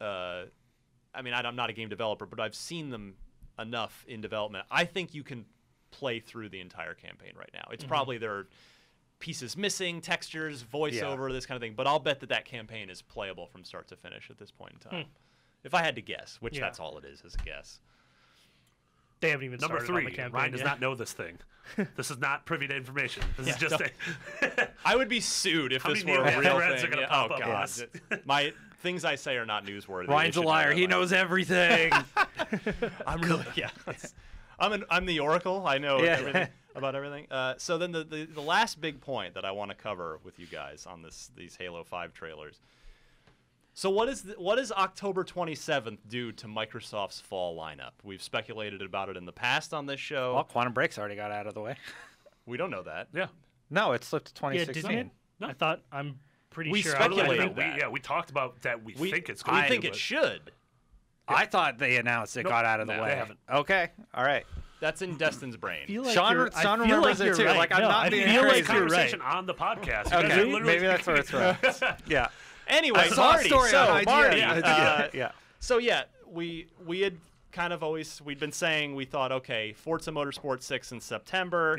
I'm not a game developer, but I've seen them enough in development. I think you can play through the entire campaign right now. It's probably there are pieces missing, textures, voiceover, this kind of thing. But I'll bet that campaign is playable from start to finish at this point in time. If I had to guess, which Yeah. that's all it is a guess. They haven't even Number started on 3, the campaign Ryan does yet. not know this thing. This is not privy to information. This is just a... I would be sued if How this many were a new real threads thing. are gonna Yeah. pop Oh up? god, Yes. my things I say are not newsworthy. Ryan's They a should know liar. that He by knows everything. I'm really I'm the oracle. I know Yeah. everything about everything. So then the last big point that I want to cover with you guys on these Halo 5 trailers. So what is October 27th do to Microsoft's fall lineup? We've speculated about it in the past on this show. Well, Quantum Break's already got out of the way. We don't know that. Yeah. No, it slipped to Yeah, 2016. didn't it? No. I thought I'm pretty We sure. speculated I that. We talked about that. We think it's We going think to. it should. I thought they announced it Nope. got out of the No, way. they haven't. Okay, all right. That's in Destin's brain. feel like Sean- you're, Sean I feel remembers like it you're too. right. Like, I'm no, not I being feel crazy. like you're right. Conversation on the podcast. You guys are Okay, literally- maybe that's where it's from. Yeah. Anyway, I saw a Marty. story So on IGN. Marty, Yeah. So yeah, we had kind of we'd been saying we thought, okay, Forza Motorsport 6 in September,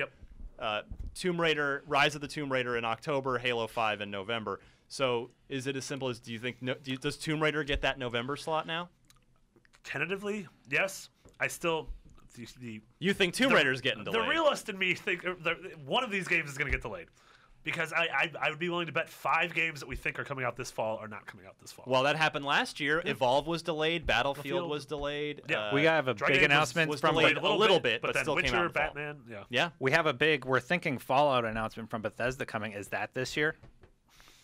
Yep. Tomb Raider, Rise of the Tomb Raider in October, Halo 5 in November. So is it as simple as do you think does Tomb Raider get that November slot now? Tentatively, yes. I still You think Tomb Raider's getting delayed? The realist in me think one of these games is going to get delayed, because I would be willing to bet 5 games that we think are coming out this fall are not coming out this fall. Well, that happened last year. Evolve was delayed. Battlefield Battlefield. was delayed. Yeah. We have a Dragon big Age announcement was from delayed Like, a little bit, but but then still Witcher, came out in fall. Batman, yeah. Yeah. We have we're thinking Fallout announcement from Bethesda coming. Is that this year?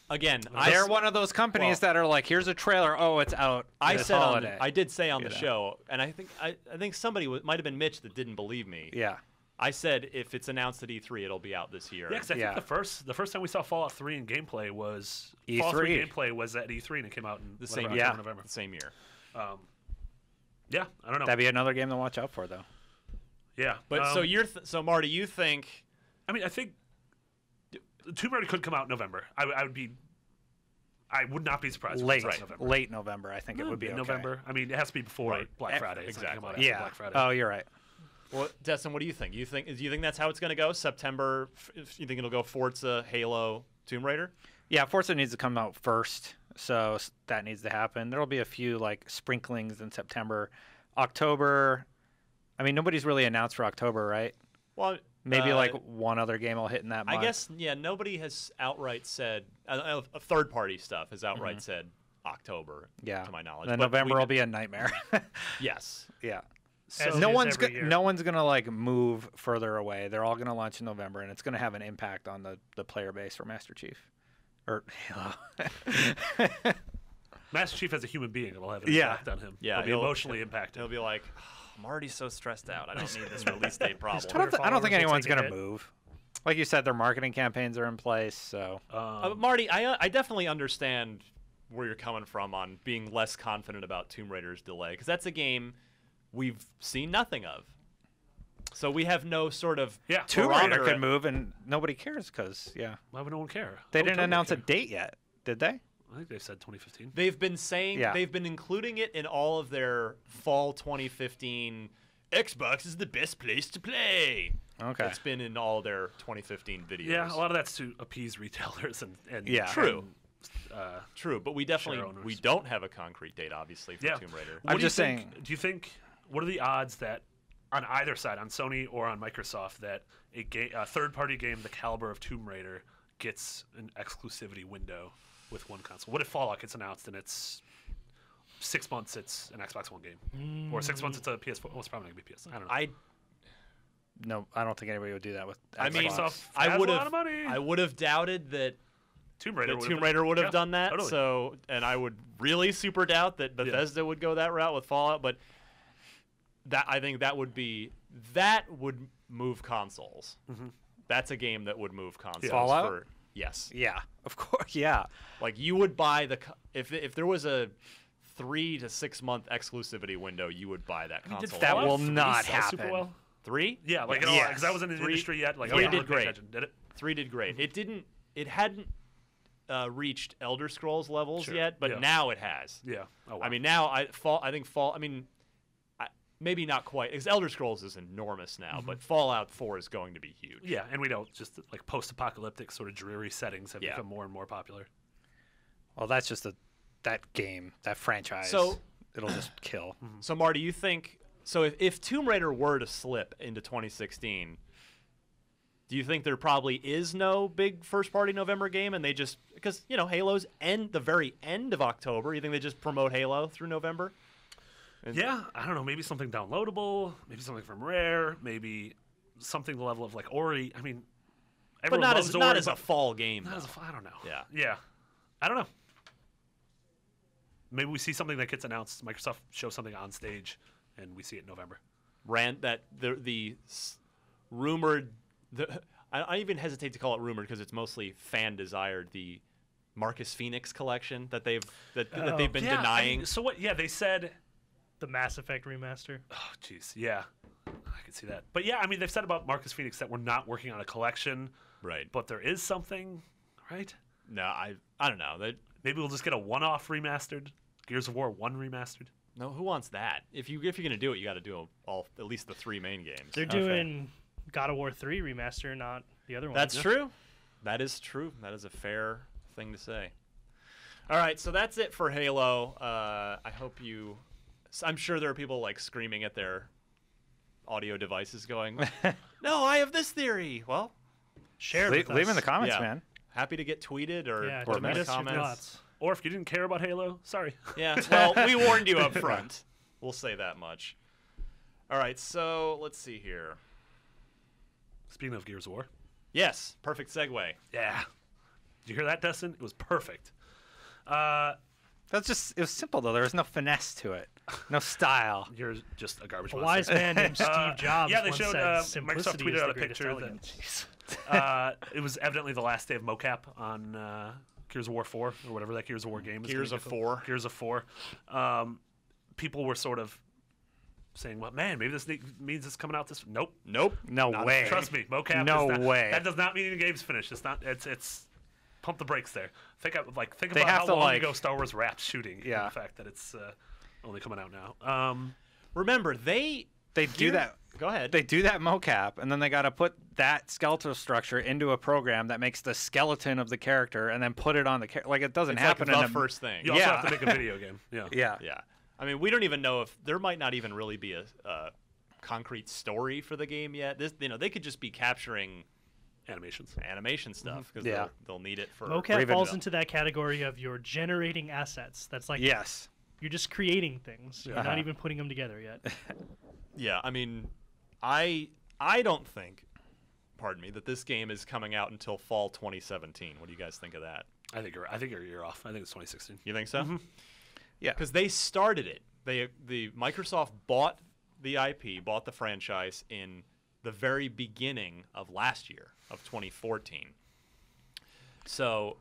Again, They're one of those companies that are like, here's a trailer. Oh, it's out. I this said holiday. I did say on the Yeah. show, and I think somebody might have been Mitch that didn't believe me. Yeah. I said if it's announced at E3, it'll be out this year. Yeah, because I Yeah. think the first time we saw Fallout 3 in gameplay was E3. Fallout 3 gameplay was at E3 and it came out in The same whatever, year. October, November. The same year. Yeah, I don't know. That'd be another game to watch out for, though. Yeah, But so Marty, you think I mean, I think Tomb Raider could come out in November. I would not be surprised. if it Late, was out in November. late November, I think it would be okay. November. I mean, it has to be before Right. Black Friday. It's not gonna come out after Yeah. Black Friday. Oh, you're right. Well, Destin, what do you think? Do you think that's how it's going to go? September? You think it'll go Forza, Halo, Tomb Raider? Yeah, Forza needs to come out first, so that needs to happen. There'll be a few like sprinklings in September, October. I mean, nobody's really announced for October, right? Well, Maybe like one other game will hit in that month. I guess nobody has outright said third-party stuff has outright said October. Yeah. to my knowledge. Then But November will be a nightmare. yes. Yeah. As No it is one's every year. no one's gonna like move further away. They're all gonna launch in November, and it's gonna have an impact on the player base for Master Chief, or Halo. Master Chief as a human being will have an Yeah. impact on him. Yeah, he'll be he'll- emotionally impacted. He'll be like, I'm already so stressed out. I don't need this release date I problem. don't, I don't think followers will anyone's take a gonna hit. move. Like you said, their marketing campaigns are in place, so Marty, I definitely understand where you're coming from on being less confident about Tomb Raider's delay, because that's a game we've seen nothing of. So we have no sort of Yeah. Tomb Raider barometer. could move, and nobody cares because Why would no one care? they I didn't would totally announce a care. date yet, did they? I think they said 2015. They've been saying Yeah. they've been including it in all of their fall 2015. Xbox is the best place to play. Okay. It's been in all their 2015 videos. Yeah, a lot of that's to appease retailers and Yeah. True. and, True, but we definitely Share owners. we don't have a concrete date, obviously, for yeah. Tomb Raider. What I'm do you just think- saying- Do you think? What are the odds that on either side, on Sony or on Microsoft, that a third-party game the caliber of Tomb Raider gets an exclusivity window with one console? What if Fallout gets announced and it's 6 months it's an Xbox One game, or 6 months it's a PS4? Well, it's probably gonna be PS. I don't know. No, I don't think anybody would do that with. I mean, Xbox. Microsoft I has would a lot have of money. I would have doubted that Tomb Raider Tomb Raider would have yeah, done that. totally. So, and I would really super doubt that Bethesda would go that route with Fallout. But that I think that would move consoles. Mm-hmm. That's a game that would move consoles. Fallout? For, yes, Yeah, of course. Yeah. like you would buy if there was a 3 to 6 month exclusivity window, you would buy that console. That Fallout will 3 not sell super happen. well? 3? Yeah, like Yes. because I wasn't in the 3 industry yet. Like, 3 I wasn't did paying great. attention. Did it? 3 did great. It hadn't reached Elder Scrolls levels Sure. yet, but Yeah. now it has. Yeah. Oh, wow. I mean, now I think Fall. I mean, maybe not quite, because Elder Scrolls is enormous now, but Fallout 4 is going to be huge. yeah, and we know just like post-apocalyptic sort of dreary settings have Yeah. become more and more popular. Well, that's just that game, that franchise. So it'll just kill. So, Marty, you think so? If Tomb Raider were to slip into 2016, do you think there probably is no big first-party November game, and they just because Halo's the very end of October? You think they just promote Halo through November? Yeah, I don't know. Maybe something downloadable. Maybe something from Rare. Maybe something the level of like Ori. I mean, but not as a fall game. I don't know. Yeah. I don't know. Maybe we see something that gets announced. Microsoft shows something on stage, and we see it in November. Rumored. I even hesitate to call it rumored because it's mostly fan desired. The Marcus Phoenix collection that they've been denying. So what? Yeah, they said The Mass Effect remaster. Oh, jeez. Yeah, I can see that. But yeah, I mean, they've said about Marcus Phoenix that we're not working on a collection, Right. but there is something, right? No, I don't know. Maybe we'll just get a one-off remastered Gears of War 1 remastered. No, who wants that? If you're gonna do it, you got to do at least the 3 main games. They're doing God of War 3 remaster, not the other one. That's true. That is true. That is a fair thing to say. All right, so that's it for Halo. I hope you. I'm sure there are people like screaming at their audio devices, going, "No, I have this theory." Well, share leave in the comments, Yeah. man. Happy to get tweeted or tweet in the us your comments. thoughts. Or if you didn't care about Halo, sorry. Yeah, well, we warned you up front. We'll say that much. All right, so let's see here. Speaking of Gears of War. Yes, perfect segue. Yeah. Did you hear that, Dustin? It was perfect. It was simple though. There was no finesse to it, no style. You're just a garbage A monster. wise man named Steve Jobs yeah, they once showed, said, Microsoft simplicity tweeted is out the a greatest picture elegance. It was evidently the last day of mocap on Gears of War 4 or whatever that Gears of War game is. Gears of 4. Gears of 4. People were sort of saying, "Well, man, maybe this means it's coming out this." Nope. No way. Trust me, mocap. No is not, way. That does not mean the game's finished. It's not. It's pump the brakes there. Think They about have how to, long like- ago Star Wars wrapped shooting. And Yeah. the fact that it's only coming out now. Remember, they do that. Go ahead. They do that mocap, and then they got to put that skeletal structure into a program that makes the skeleton of the character, and then put it on the like it doesn't it's happen like the in first thing. You also Yeah. have to make a video game. Yeah. Yeah. Yeah. I mean, we don't even know if there might not even really be a concrete story for the game yet. They could just be capturing animation stuff because Yeah. they'll need it for Mocap Raven falls Bell. into that category of you're generating assets. That's like Yes. you're just creating things. You're Uh-huh. not even putting them together yet. Yeah, I mean, I don't think, pardon me, that this game is coming out until fall 2017. What do you guys think of that? I think you're a year off. I think it's 2016. You think so? Yeah. Because they started it. The Microsoft bought the IP, bought the franchise in the very beginning of last year, of 2014. So,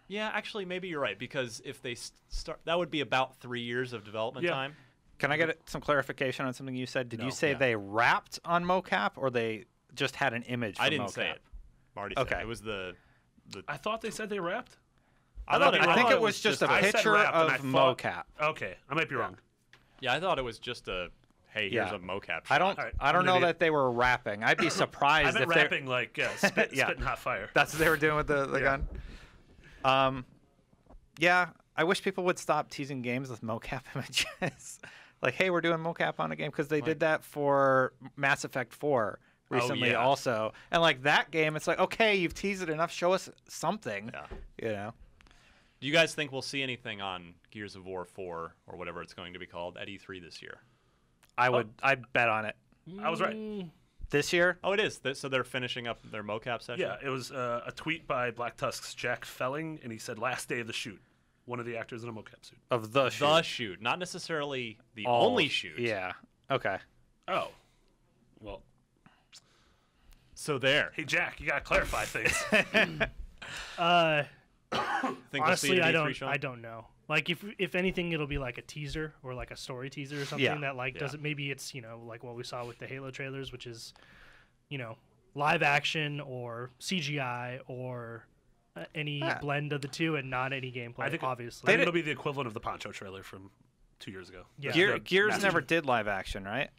yeah, actually, maybe you're right, because if they start, that would be about 3 years of development Yeah. time. Can I get some clarification on something you said? Did No, you say yeah. they wrapped on mocap, or they just had an image? I for didn't mocap? say it. Marty said Okay. it. It was the I thought they said they wrapped. I thought I think thought it was just a I said picture wrapped, and of I thought- mocap. Okay, I might be wrong. Yeah, I thought it was just a, hey, here's Yeah. a mocap shot. I don't. All right, I I'm don't an know idiot. that they were rapping. I'd be I surprised meant if they. rapping like Yeah. spitting hot fire. That's what they were doing with the Yeah. gun. Yeah. I wish people would stop teasing games with mocap images. Like, hey, we're doing mocap on a game, because they did that for Mass Effect 4 recently yeah. also. And like that game, it's like, okay, you've teased it enough. Show us something. Yeah. You know. Do you guys think we'll see anything on Gears of War 4 or whatever it's going to be called at E3 this year? I'd bet on it. I was right. This year? Oh, it is. So they're finishing up their mocap session? Yeah, it was a tweet by Black Tusk's Jack Felling, and he said, "Last day of the shoot." One of the actors in a mocap suit. Of the shoot. The shoot, not necessarily the All- only shoot. Yeah. Okay. Oh, well. So there. Hey, Jack, you gotta clarify things. Think we'll see Honestly, it at I E3, Sean? don't know. Like if anything, it'll be like a teaser or like a story teaser or something Yeah. that like Yeah. doesn't. Maybe it's like what we saw with the Halo trailers, which is live action or CGI or any blend of the two, and not any gameplay. I think obviously. I think it'll be the equivalent of the Poncho trailer from 2 years ago. Yeah. The Gears Master never Chief. did live action, right?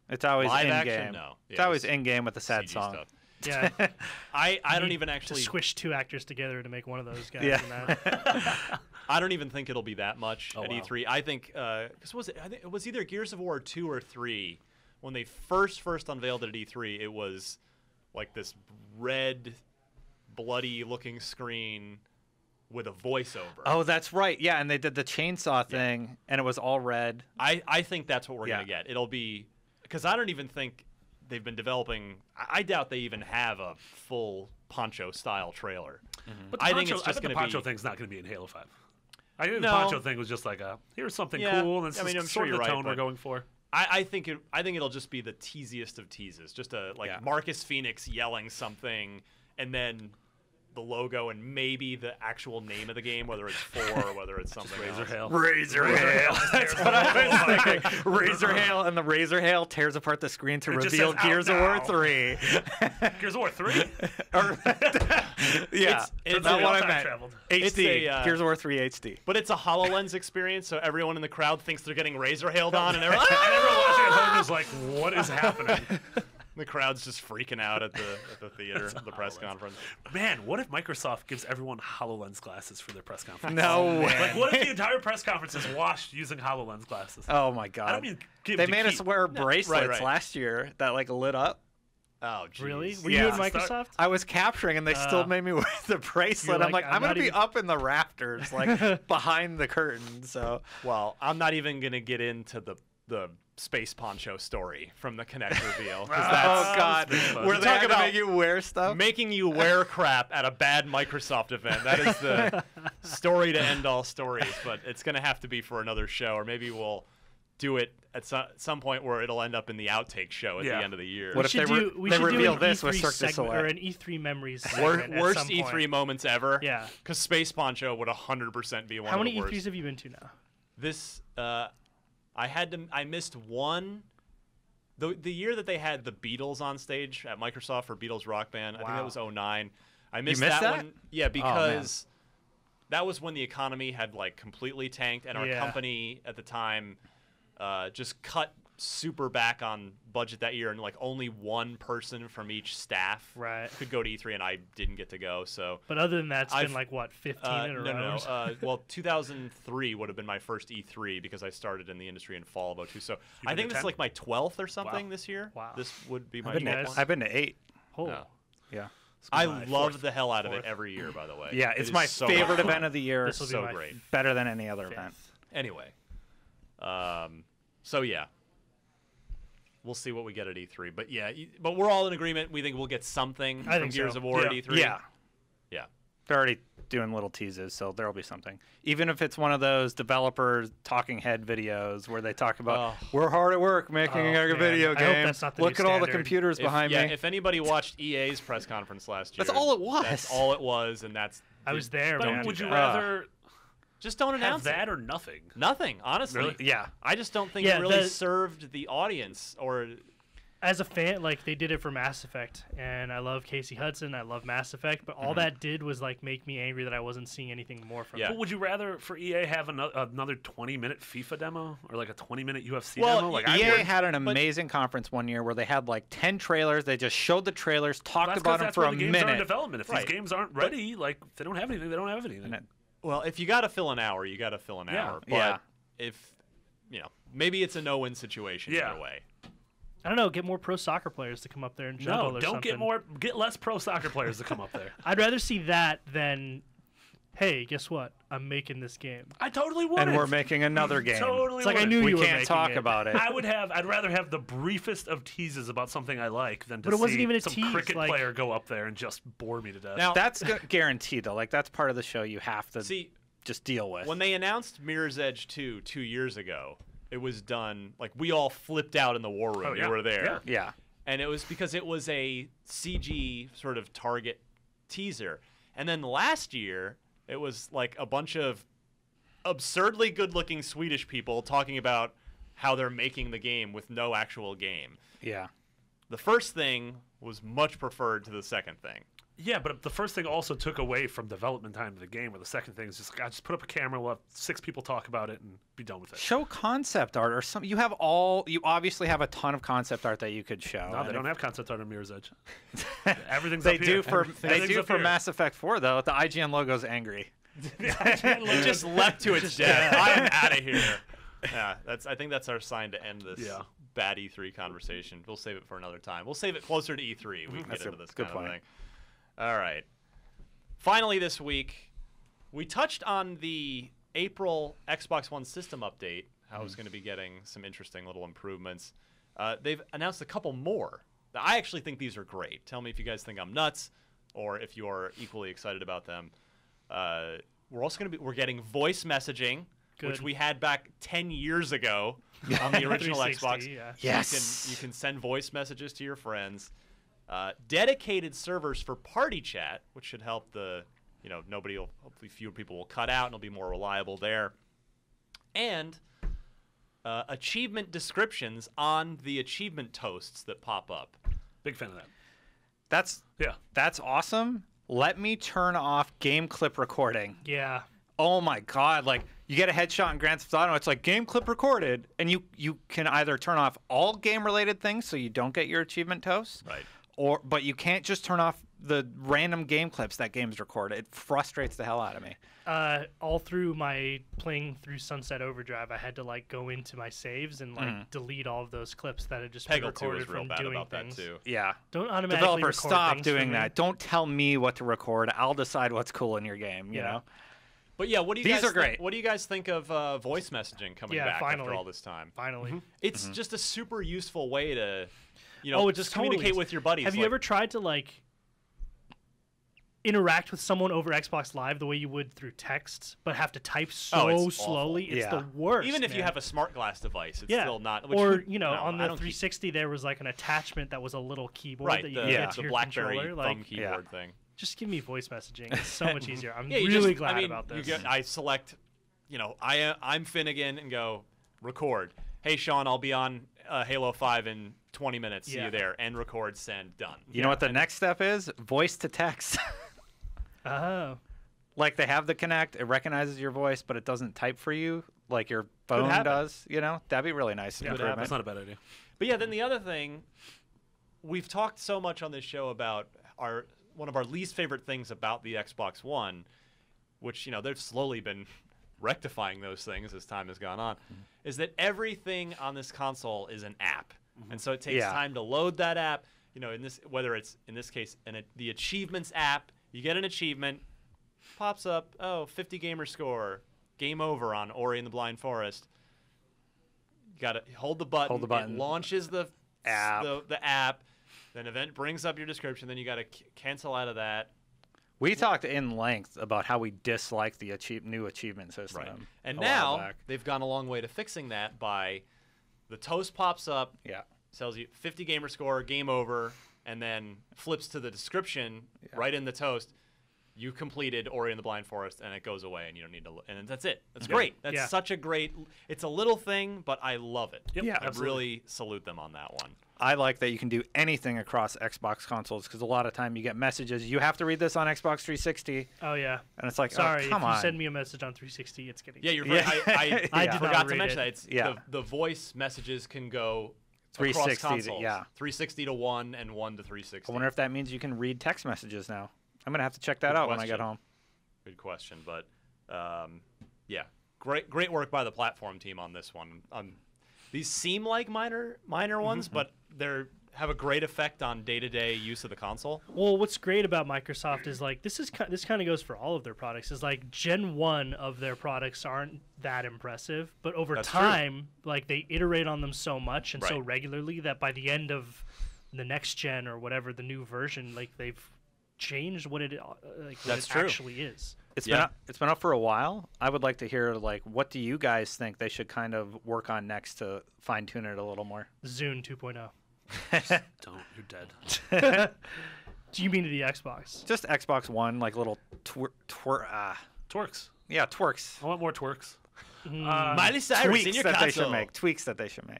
It's always Live in action? game. No. It's Yeah, always it's in game with the sad CG song. stuff. Yeah. I don't Need even to actually. squish 2 actors together to make one of those guys. Yeah. In that. I don't even think it'll be that much Oh, at wow. E3. I think because was it? I think it was either Gears of War 2 or 3 when they first unveiled it at E3. It was like this red, bloody-looking screen with a voiceover. Oh, that's right. Yeah, and they did the chainsaw thing, and it was all red. I think that's what we're Yeah. gonna get. It'll be because I don't even think they've been developing. I doubt they even have a full Poncho style trailer. But the I poncho, think it's just the gonna poncho be. thing's not going to be in Halo 5. I think No. the poncho thing was just like here's something Yeah, cool, and it's I mean, I'm sort sure of the you're right, tone we're but- going for. I think it'll just be the teasiest of teases. Just a Yeah. Marcus Phoenix yelling something, and then the logo and maybe the actual name of the game, whether it's 4 or whether it's something Razor else. Hail. Razor Hail. That's what I was thinking. Razor Hail, and the Razor Hail tears apart the screen to It just reveal says, "Out Gears of War now." 3. Gears of War 3? Yeah, It's not a- what I time meant. traveled. It's HD. a, Gears of War 3 HD. But it's a HoloLens experience, so everyone in the crowd thinks they're getting Razor Hailed on, and they're like, And "Ah!" everyone watching at home is like, what is happening? The crowd's just freaking out at the theater, the press HoloLens. conference. Man, what if Microsoft gives everyone HoloLens glasses for their press conference? No way. Like, what if the entire press conference is washed using HoloLens glasses? Oh my god. I don't mean give They to made us keep. wear bracelets right. last year that like lit up. Oh, geez. Really? Were Yeah. you at Microsoft? I was capturing, and they still made me wear the bracelet. You're I'm like, like, I'm I'm gonna not be even- up in the rafters, like behind the curtain. So Well, I'm not even gonna get into the Space Poncho story from the Kinect reveal. 'Cause that's oh god, fun. were they Talk gonna about make you wear stuff? making you wear crap at a bad Microsoft event. That is the story to end all stories, but it's going to have to be for another show, or maybe we'll do it at some point where it'll end up in the outtake show at Yeah. the end of the year. What if they we they should do reveal an this with E3 Cirque du segment, or Soleil? an E3 memories segment at Worst some E3 point. moments ever? Yeah. Because Space Poncho would 100% be one How of many the worst. E3s have you been to now? This, I missed one. The year that they had the Beatles on stage at Microsoft for Beatles Rock Band, I think that Wow. was 09. I missed, missed that? one. Yeah, because that was when the economy had like completely tanked, and our Yeah. company at the time just cut super back on budget that year, and like only one person from each staff Right. could go to E3, and I didn't get to go. So But other than that, it's I've- been like, what, 15 in a row? no. Well, 2003 would have been my first E3 because I started in the industry in fall of 02. So I been think to this is 10? like my 12th or something Wow. this year. Wow. This would be my I've been, 12th guys- one. I've been to 8. Oh. No. Yeah, I my love fourth- the hell out of it fourth. every year, by the way. yeah, It it's is my so favorite much fun. event of the year. This will be So my great. Better than any other fifth. event. Anyway, so yeah, we'll see what we get at E3. But yeah, but we're all in agreement. We think we'll get something I from think Gears so. of War at Yeah. E3. Yeah, Yeah. they're already doing little teases, so there'll be something. Even if it's one of those developers talking head videos where they talk about we're hard at work making Oh, a man. video I hope game. that's not the Look new at all the standard. computers behind me. If anybody watched EA's press conference last year, That's all it was. That's all it was, and that's. I was there, But man. would you that. rather Just don't have announce that it. or nothing? Nothing, honestly. Really? Yeah, I just don't think Yeah, it really the- served the audience, or As a fan, like, they did it for Mass Effect, and I love Casey Hudson, I love Mass Effect, but all that did was, like, make me angry that I wasn't seeing anything more from Yeah. But would you rather for EA have another 20-minute FIFA demo or like a 20-minute UFC Well, demo? Like EA I had an amazing conference one year where they had like 10 trailers. They just showed the trailers, talked that's about them that's for where a the games are in minute. development. If Right. these games aren't ready, like if they don't have anything, they don't have anything. And it- well, if you got to fill an hour, you got to fill an Yeah. hour. But Yeah. if maybe it's a no-win situation Yeah. either way. I don't know, get more pro soccer players to come up there and juggle No, or don't something. get less pro soccer players to come up there. I'd rather see that than, hey, guess what? I'm making this game. I totally would. and we're making another game. Totally It's like I would. knew We you were can't making talk it. about it. I'd rather have the briefest of teases about something I like than to But it wasn't see even a some tease, cricket like- player go up there and just bore me to death. Now, That's guaranteed though. Like that's part of the show you have to see, just deal with. when they announced Mirror's Edge 2 2 years ago, it was done like we all flipped out in the war room. Oh, yeah. You were there. Yeah. yeah. And it was because it was a CG sort of target teaser. And then last year, it was like a bunch of absurdly good-looking Swedish people talking about how they're making the game with no actual game. Yeah. The first thing was much preferred to the second thing. Yeah, but the first thing also took away from development time of the game, where the second thing is just put up a camera, we'll have 6 people talk about it, and be done with it. Show concept art or something. You obviously have a ton of concept art that you could show. No, they don't have concept art on Mirror's Edge. Everything's They up do here. for Everything's up here. Mass Effect 4 though. The IGN logo's angry. It just leapt to its death. I am out of here. Yeah, I think that's our sign to end this bad E3 conversation. We'll save it for another time. We'll save it closer to E3. We can get into this kind of thing. All right. Finally this week, we touched on the April Xbox One system update, how it's going to be getting some interesting little improvements. They've announced a couple more. Now, I actually think these are great. Tell me if you guys think I'm nuts or if you are equally excited about them. We're getting voice messaging, which we had back 10 years ago on the original Xbox. Yeah. Yes. You can send voice messages to your friends. Dedicated servers for party chat, which should help hopefully fewer people will cut out and it'll be more reliable there. And achievement descriptions on the achievement toasts that pop up. Big fan of that. That's awesome. Let me turn off game clip recording. Yeah. Oh my god, like you get a headshot in Grand Theft Auto, it's like game clip recorded, and you can either turn off all game related things so you don't get your achievement toast. Right. But you can't just turn off the random game clips that games record. It frustrates the hell out of me. All through my playing through Sunset Overdrive, I had to like go into my saves and like delete all of those clips that had just been Peggle 2 recorded was real from bad doing about things. that too. Yeah. Don't automatically Developers, record stop things for doing me. that. Don't tell me what to record. I'll decide what's cool in your game, you know? But yeah, what do you These guys are great. What do you guys think of voice messaging coming back finally. after all this time? Finally. It's just a super useful way to, It's just totally communicate is. with your buddies. Have you ever tried to like interact with someone over Xbox Live the way you would through text, but have to type so it's slowly? awful. It's the worst. Even if you man. have a smart glass device, it's yeah. still not. Or no, on the I don't 360, there was like an attachment that was a little keyboard right, that you the, could get to the your BlackBerry controller. thumb Like, keyboard thing. just give me voice messaging. It's so much easier. I'm You really just- glad I mean, about this. I select, I'm Finnegan and go record. Hey Sean, I'll be on Halo 5 in 20 minutes. See Yeah. you there. End record. Send. Done. You know what the next step is? Voice to text. Oh. Like they have the Kinect, it recognizes your voice, but it doesn't type for you like your phone happen. does. That'd be really nice. improvement. That's not a bad idea. But yeah, then the other thing, we've talked so much on this show about one of our least favorite things about the Xbox One, which they've slowly been rectifying those things as time has gone on, is that everything on this console is an app, and so it takes time to load that app. Whether it's in this case the achievements app, you get an achievement, pops up, 50 gamer score, game over on Ori and the Blind Forest. You got to hold the button. Hold the button. It launches the App. the app. Then event brings up your description. Then you got to cancel out of that. We talked in length about how we dislike the new achievement system. Right. And a while now back. they've gone a long way to fixing that by the toast pops up, tells you 50 gamer score, game over, and then flips to the description right in the toast. You completed Ori and the Blind Forest, and it goes away, and you don't need to. And that's it. That's great. That's such a great. It's a little thing, but I love it. Yep, I really salute them on that one. I like that you can do anything across Xbox consoles because a lot of time you get messages. You have to read this on Xbox 360, Oh yeah. and it's like, Sorry, oh, come if on. you send me a message on 360, it's getting. Yeah, you're Yeah. right. I I did not forgot to read mention it. that. It's the voice messages can go 360 across consoles. 360 to 1 and 1 to 360. I wonder if that means you can read text messages now. I'm gonna have to check that out when I get home. Good question, but great work by the platform team on this one. These seem like minor ones, but they're have a great effect on day-to-day use of the console. Well, what's great about Microsoft is like this kind of goes for all of their products. Is like Gen 1 of their products aren't that impressive, but over That's time, like they iterate on them so much and so Right. regularly that by the end of the next gen or whatever the new version, like they've changed what it That's true. actually is. It's Yeah. been up for a while. I would like to hear what do you guys think they should kind of work on next to fine tune it a little more? Zune 2.0. Don't. You're dead. Do you mean to the Xbox? Just Xbox One, like little Twerks. yeah, twerks. I want more twerks. Miley Cyrus Tweaks in your that console. they should make. Tweaks that they should make.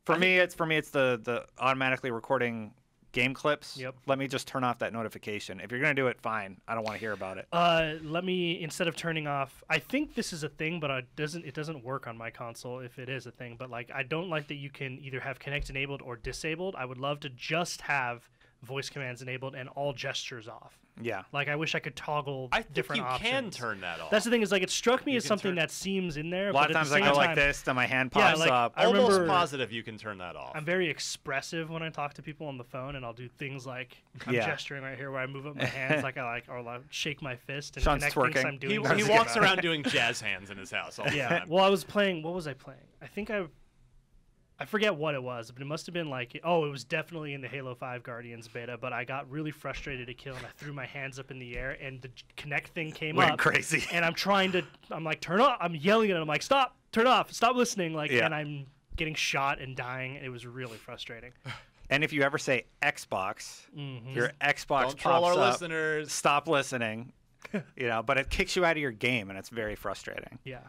For me, it's the automatically recording game clips, Yep. let me just turn off that notification. If you're going to do it, fine. I don't want to hear about it. Let me, instead of turning off, I think this is a thing, but it doesn't work on my console if it is a thing. But like, I don't like that you can either have Connect enabled or disabled. I would love to just have voice commands enabled and all gestures off. Yeah. Like, I wish I could toggle I think different you options. can turn that off. That's the thing, is like, it struck me You as can something turn- that seems in there. A lot but of at times the I same go like time, this, then my hand Yeah, pops like, up. I Almost remember- positive you can turn that off. I'm very expressive when I talk to people on the phone, and I'll do things like I'm Yeah. gesturing right here where I move up my hands, or I'll shake my fist, and Sean's Connect thinks twerking. I'm doing He something walks about it. around doing jazz hands in his house all the Yeah. time. Well, I was playing. What was I playing? I think I forget what it was, but it must have been like, it was definitely in the Halo 5 Guardians beta, but I got really frustrated to kill, and I threw my hands up in the air, and the Connect thing came Went up. crazy. And I'm like, turn off. I'm yelling at it. I'm like, stop, turn off, stop listening. Like, Yeah. and I'm getting shot and dying. It was really frustrating. And if you ever say Xbox, your Xbox Don't troll pops our up. listeners. Stop listening. But it kicks you out of your game, and it's very frustrating. Yeah.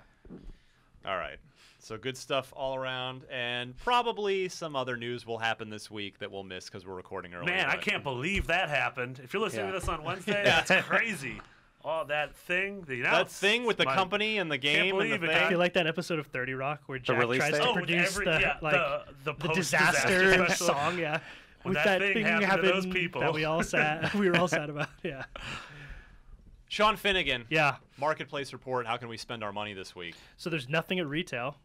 All right. So good stuff all around, and probably some other news will happen this week that we'll miss because we're recording early. Man, I but- can't believe that happened. If you're listening Yeah. to this on Wednesday, that's crazy. Oh, that thing. That thing with the company and the game and believe the it, I thing. feel like that episode of 30 Rock where Jack release tries date? to Oh, with produce every- yeah, the post-disaster disaster special. song, yeah. When With that thing happened to those people. that we were all sad about, yeah. Sean Finnegan, Yeah. Marketplace Report. How can we spend our money this week? So there's nothing at retail.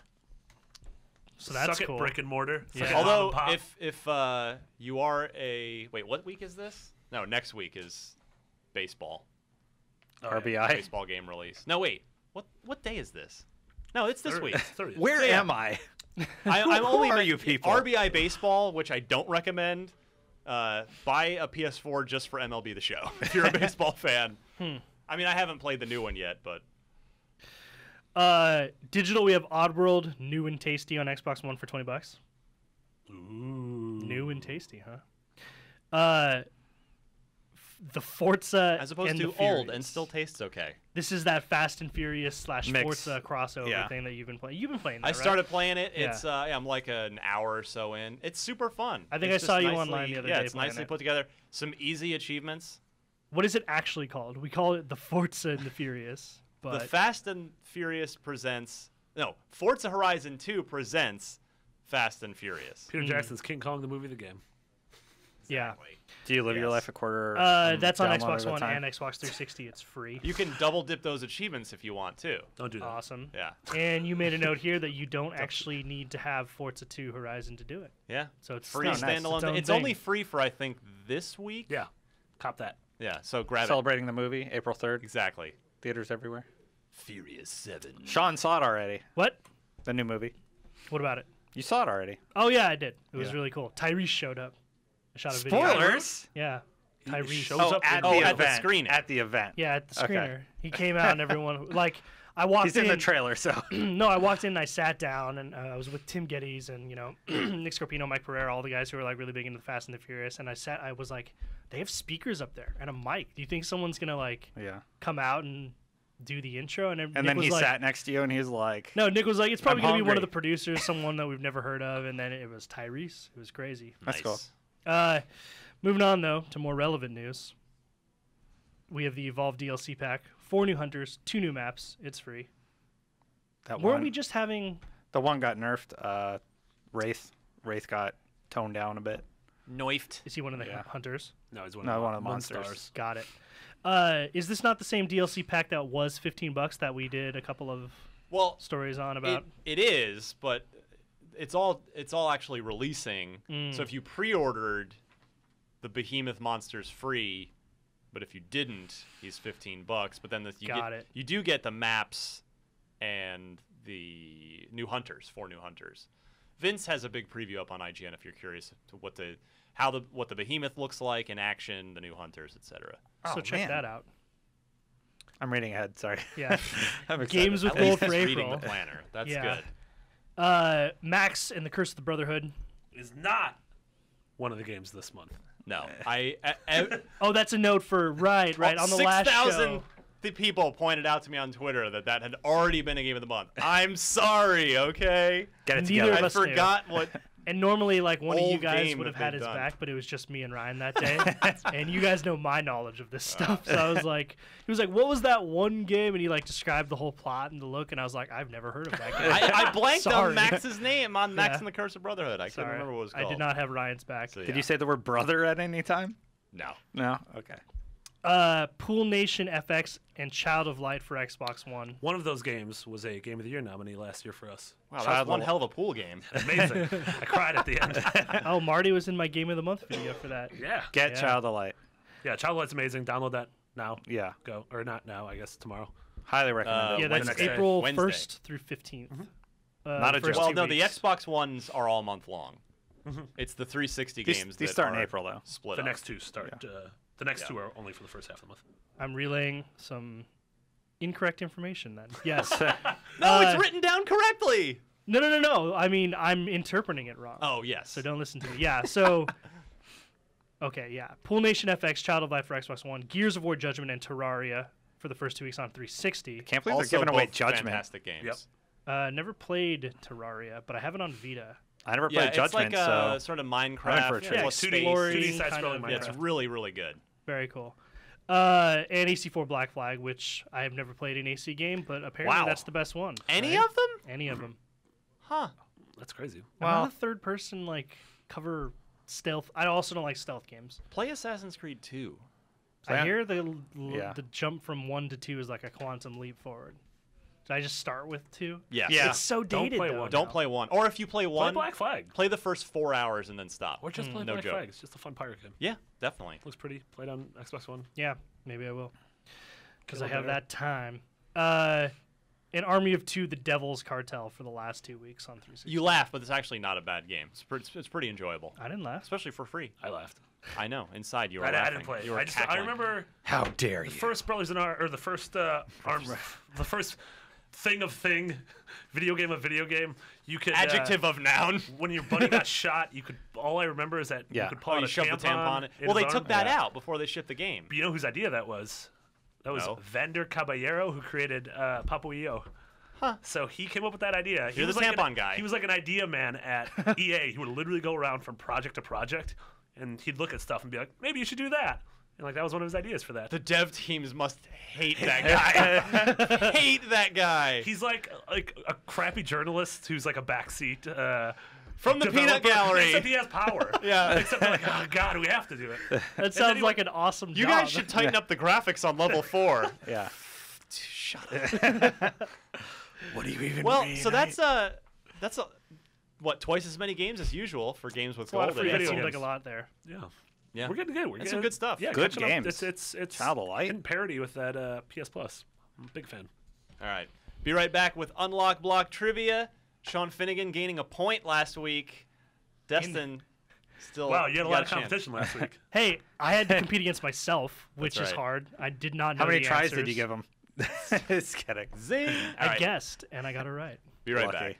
So that's Suck cool. it, brick and mortar. Yeah. Suck it, Although, mom and pop. if you are wait, what week is this? No, next week is baseball. RBI. Baseball game release. No, wait. What day is this? No, it's this week. 30th. Where Yeah. am I? I'm only Who are you people? RBI baseball, which I don't recommend. Buy a PS4 just for MLB The Show if you're a baseball fan. I mean, I haven't played the new one yet, but Digital, we have Oddworld, new and tasty on Xbox One for $20. Ooh. New and tasty, huh? The Forza as opposed and to the old Furious. and still tastes okay. This is that Fast and Furious / Mix. Forza crossover Yeah. thing that you've been playing. You've been playing that, I right? started playing it. Yeah. It's I'm like an hour or so in. It's super fun. I think It's I saw just you nicely- online the other yeah, day it's playing nicely it. put together. Some easy achievements. What is it actually called? We call it the Forza and the Furious. But The Fast and Furious Forza Horizon 2 presents Fast and Furious. Peter Jackson's King Kong the movie, the game. yeah, Do you live your Yes. life a quarter? that's on download Xbox at a One time? and Xbox 360. It's free. You can double dip those achievements if you want to. Don't do that. Awesome. Yeah. And you made a note here that you don't actually need to have Forza 2 Horizon to do it. Yeah. So it's Free nice. standalone. Its own It's thing. only free for I think this week. Yeah. Cop that. Yeah. So grab Celebrating the movie, April 3rd. it. Exactly. Theaters everywhere. Furious 7. Sean saw it already. What? The new movie. What about it? You saw it already. Oh yeah, I did. It was Yeah. really cool. Tyrese showed up. I shot a video. Spoilers. Yeah. Tyrese. shows Oh, up at in- the Oh, event. at the screening. At the event. Yeah, at the Okay. screener. He came out and everyone I walked He's in. in the trailer, so. No, I walked in and I sat down and I was with Tim Geddes and Nick Scorpino, Mike Pereira, all the guys who are like really big into the Fast and the Furious. And I was like, they have speakers up there and a mic. Do you think someone's gonna like Yeah. come out and do the intro? And And Nick then was he like, sat next to you, and he's like, No, Nick was like, it's probably I'm gonna be one of hungry. the producers, someone that we've never heard of. And then it was Tyrese. It was crazy. That's cool. Moving on though to more relevant news. We have the Evolve DLC pack, 4 new hunters, 2 new maps. It's free. that Weren't one. we just having? The one got nerfed. Wraith. Wraith got toned down a bit. Noifed. Is he one of the Yeah. hunters? No, he's one No, of one of the monsters. monsters. Got it. Is this not the same DLC pack that was $15 that we did a couple of Well, stories on about? it is, but it's all actually releasing. So if you pre-ordered the Behemoth monsters free, but if you didn't, he's $15. But then you do get the maps and the new hunters, 4 new hunters. Vince has a big preview up on IGN if you're curious to what the Behemoth looks like in action, the new hunters, etc. So Oh, check man. that out. I'm reading ahead. Sorry. Yeah. I'm excited. Games with At gold least for he's reading April. the planner. That's Yeah. good. Max and the Curse of the Brotherhood. Is not one of the games this month. No, Oh, that's a note for right on the last 6,000 show. the people pointed out to me on Twitter that had already been a game of the month. I'm sorry, okay? Get it Neither together. of I us knew. forgot what And normally, like, one of you Old guys game would have that had they've his done. back, but it was just me and Ryan that day. And you guys know my knowledge of this stuff. So I was like, he was like, what was that one game? And he, like, described the whole plot and the look. And I was like, I've never heard of that game. I blanked on Sorry. Max's name on Max Yeah. and the Curse of Brotherhood. I couldn't Sorry. remember what it was called. I did not have Ryan's back. So, Did yeah. you say the word brother at any time? No. No. Okay. Pool Nation FX and Child of Light for Xbox One. One of those games was a Game of the Year nominee last year for us. Wow, that's Child one of- hell of a pool game. Amazing. I cried at the end. Oh, Marty was in my Game of the Month video for that. Yeah. Get Yeah. Child of Light. Yeah, Child of Light's amazing. Download that now. Yeah. Go. Or not now, I guess tomorrow. Highly recommend Yeah, it. that's Wednesday. April Wednesday. 1st through 15th. Not a the first joke. Well, 2 no, the weeks. Xbox Ones are all month long. It's the 360 These- games these that start in are April, though. Split The up. next two start. The next two are only for the first half of the month. I'm relaying some incorrect information then. Yes. No, it's written down correctly. No. I mean, I'm interpreting it wrong. Oh, yes. So don't listen to me. Yeah, so... Okay, yeah. Pool Nation FX, Child of Light for Xbox One, Gears of War Judgment, and Terraria for the first 2 weeks on 360. Can't believe Also they're giving away both Judgment. Fantastic games. Yep. Never played Terraria, but I have it on Vita. I never Yeah, played Judgment, it's like a so sort of I went for Minecraft a treat. plus 2D, space. 2D side kind scrolling of, Minecraft. Yeah, it's really, really good. Very cool. And AC4 Black Flag, which I have never played an AC game, but apparently Wow. that's the best one. Any right? of them? Any of them. Huh. That's crazy. I'm Well- not a third person, like, cover stealth. I also don't like stealth games. Play Assassin's Creed 2. I hear Yeah. the jump from 1 to 2 is like a quantum leap forward. Did I just start with 2? Yes. Yeah. It's so Don't dated, play though. one. Don't now. play one. Or if you play Play one, Black Flag. play the first 4 hours and then stop. Or just play no Black joke. Flag. It's just a fun pirate game. Yeah, definitely. Looks pretty. Played on Xbox One. Yeah, maybe I will. Because I Get a have better. that time. An Army of Two, The Devil's Cartel for the last 2 weeks on 360. You laugh, but it's actually not a bad game. It's pretty enjoyable, I didn't laugh. especially for free. I laughed. I know. Inside you were I laughing. didn't play it. You were I cackling. remember how dare the you? first Brothers in Arms, or the first arms, the first thing of thing, video game of video game. You could Adjective of noun. when your buddy got shot, you could. All I remember is that Yeah. you could pull Oh, out you a shoved the tampon. in Well, they his took arm. that Yeah. out before they shipped the game. But you know whose idea that was? That was No. Vander Caballero, who created Papuio. Huh. So he came up with that idea. He You're was the like tampon guy. He was like an idea man at EA. He would literally go around from project to project, and he'd look at stuff and be like, maybe you should do that. And like that was one of his ideas for that. The dev teams must hate that guy. Hate that guy. He's like a crappy journalist who's like a backseat From the peanut developer, gallery. Except he has power. Yeah. Except they're like, oh god, we have to do it. That sounds he like an awesome You job. guys should tighten up the graphics on level 4. Yeah. Shut up. What do you even Well, mean? so that's what, twice as many games as usual for games with a lot gold of in free it. That video seemed games. like a lot there. Yeah. Yeah. We're getting good. We're That's getting some good stuff. Yeah, Good catching up. games. It's Child of Light. in parity with that PS Plus. I'm a big fan. All right. Be right back with Unlock Block Trivia. Sean Finnegan gaining a point last week. Destin still. Wow, you had a lot of chance. competition last week. Hey, I had to compete against myself, which That's is right. hard. I did not know How many the tries did answers. you give him? Just kidding. Zing. All I right. guessed, and I got it right. Be right Lucky. back.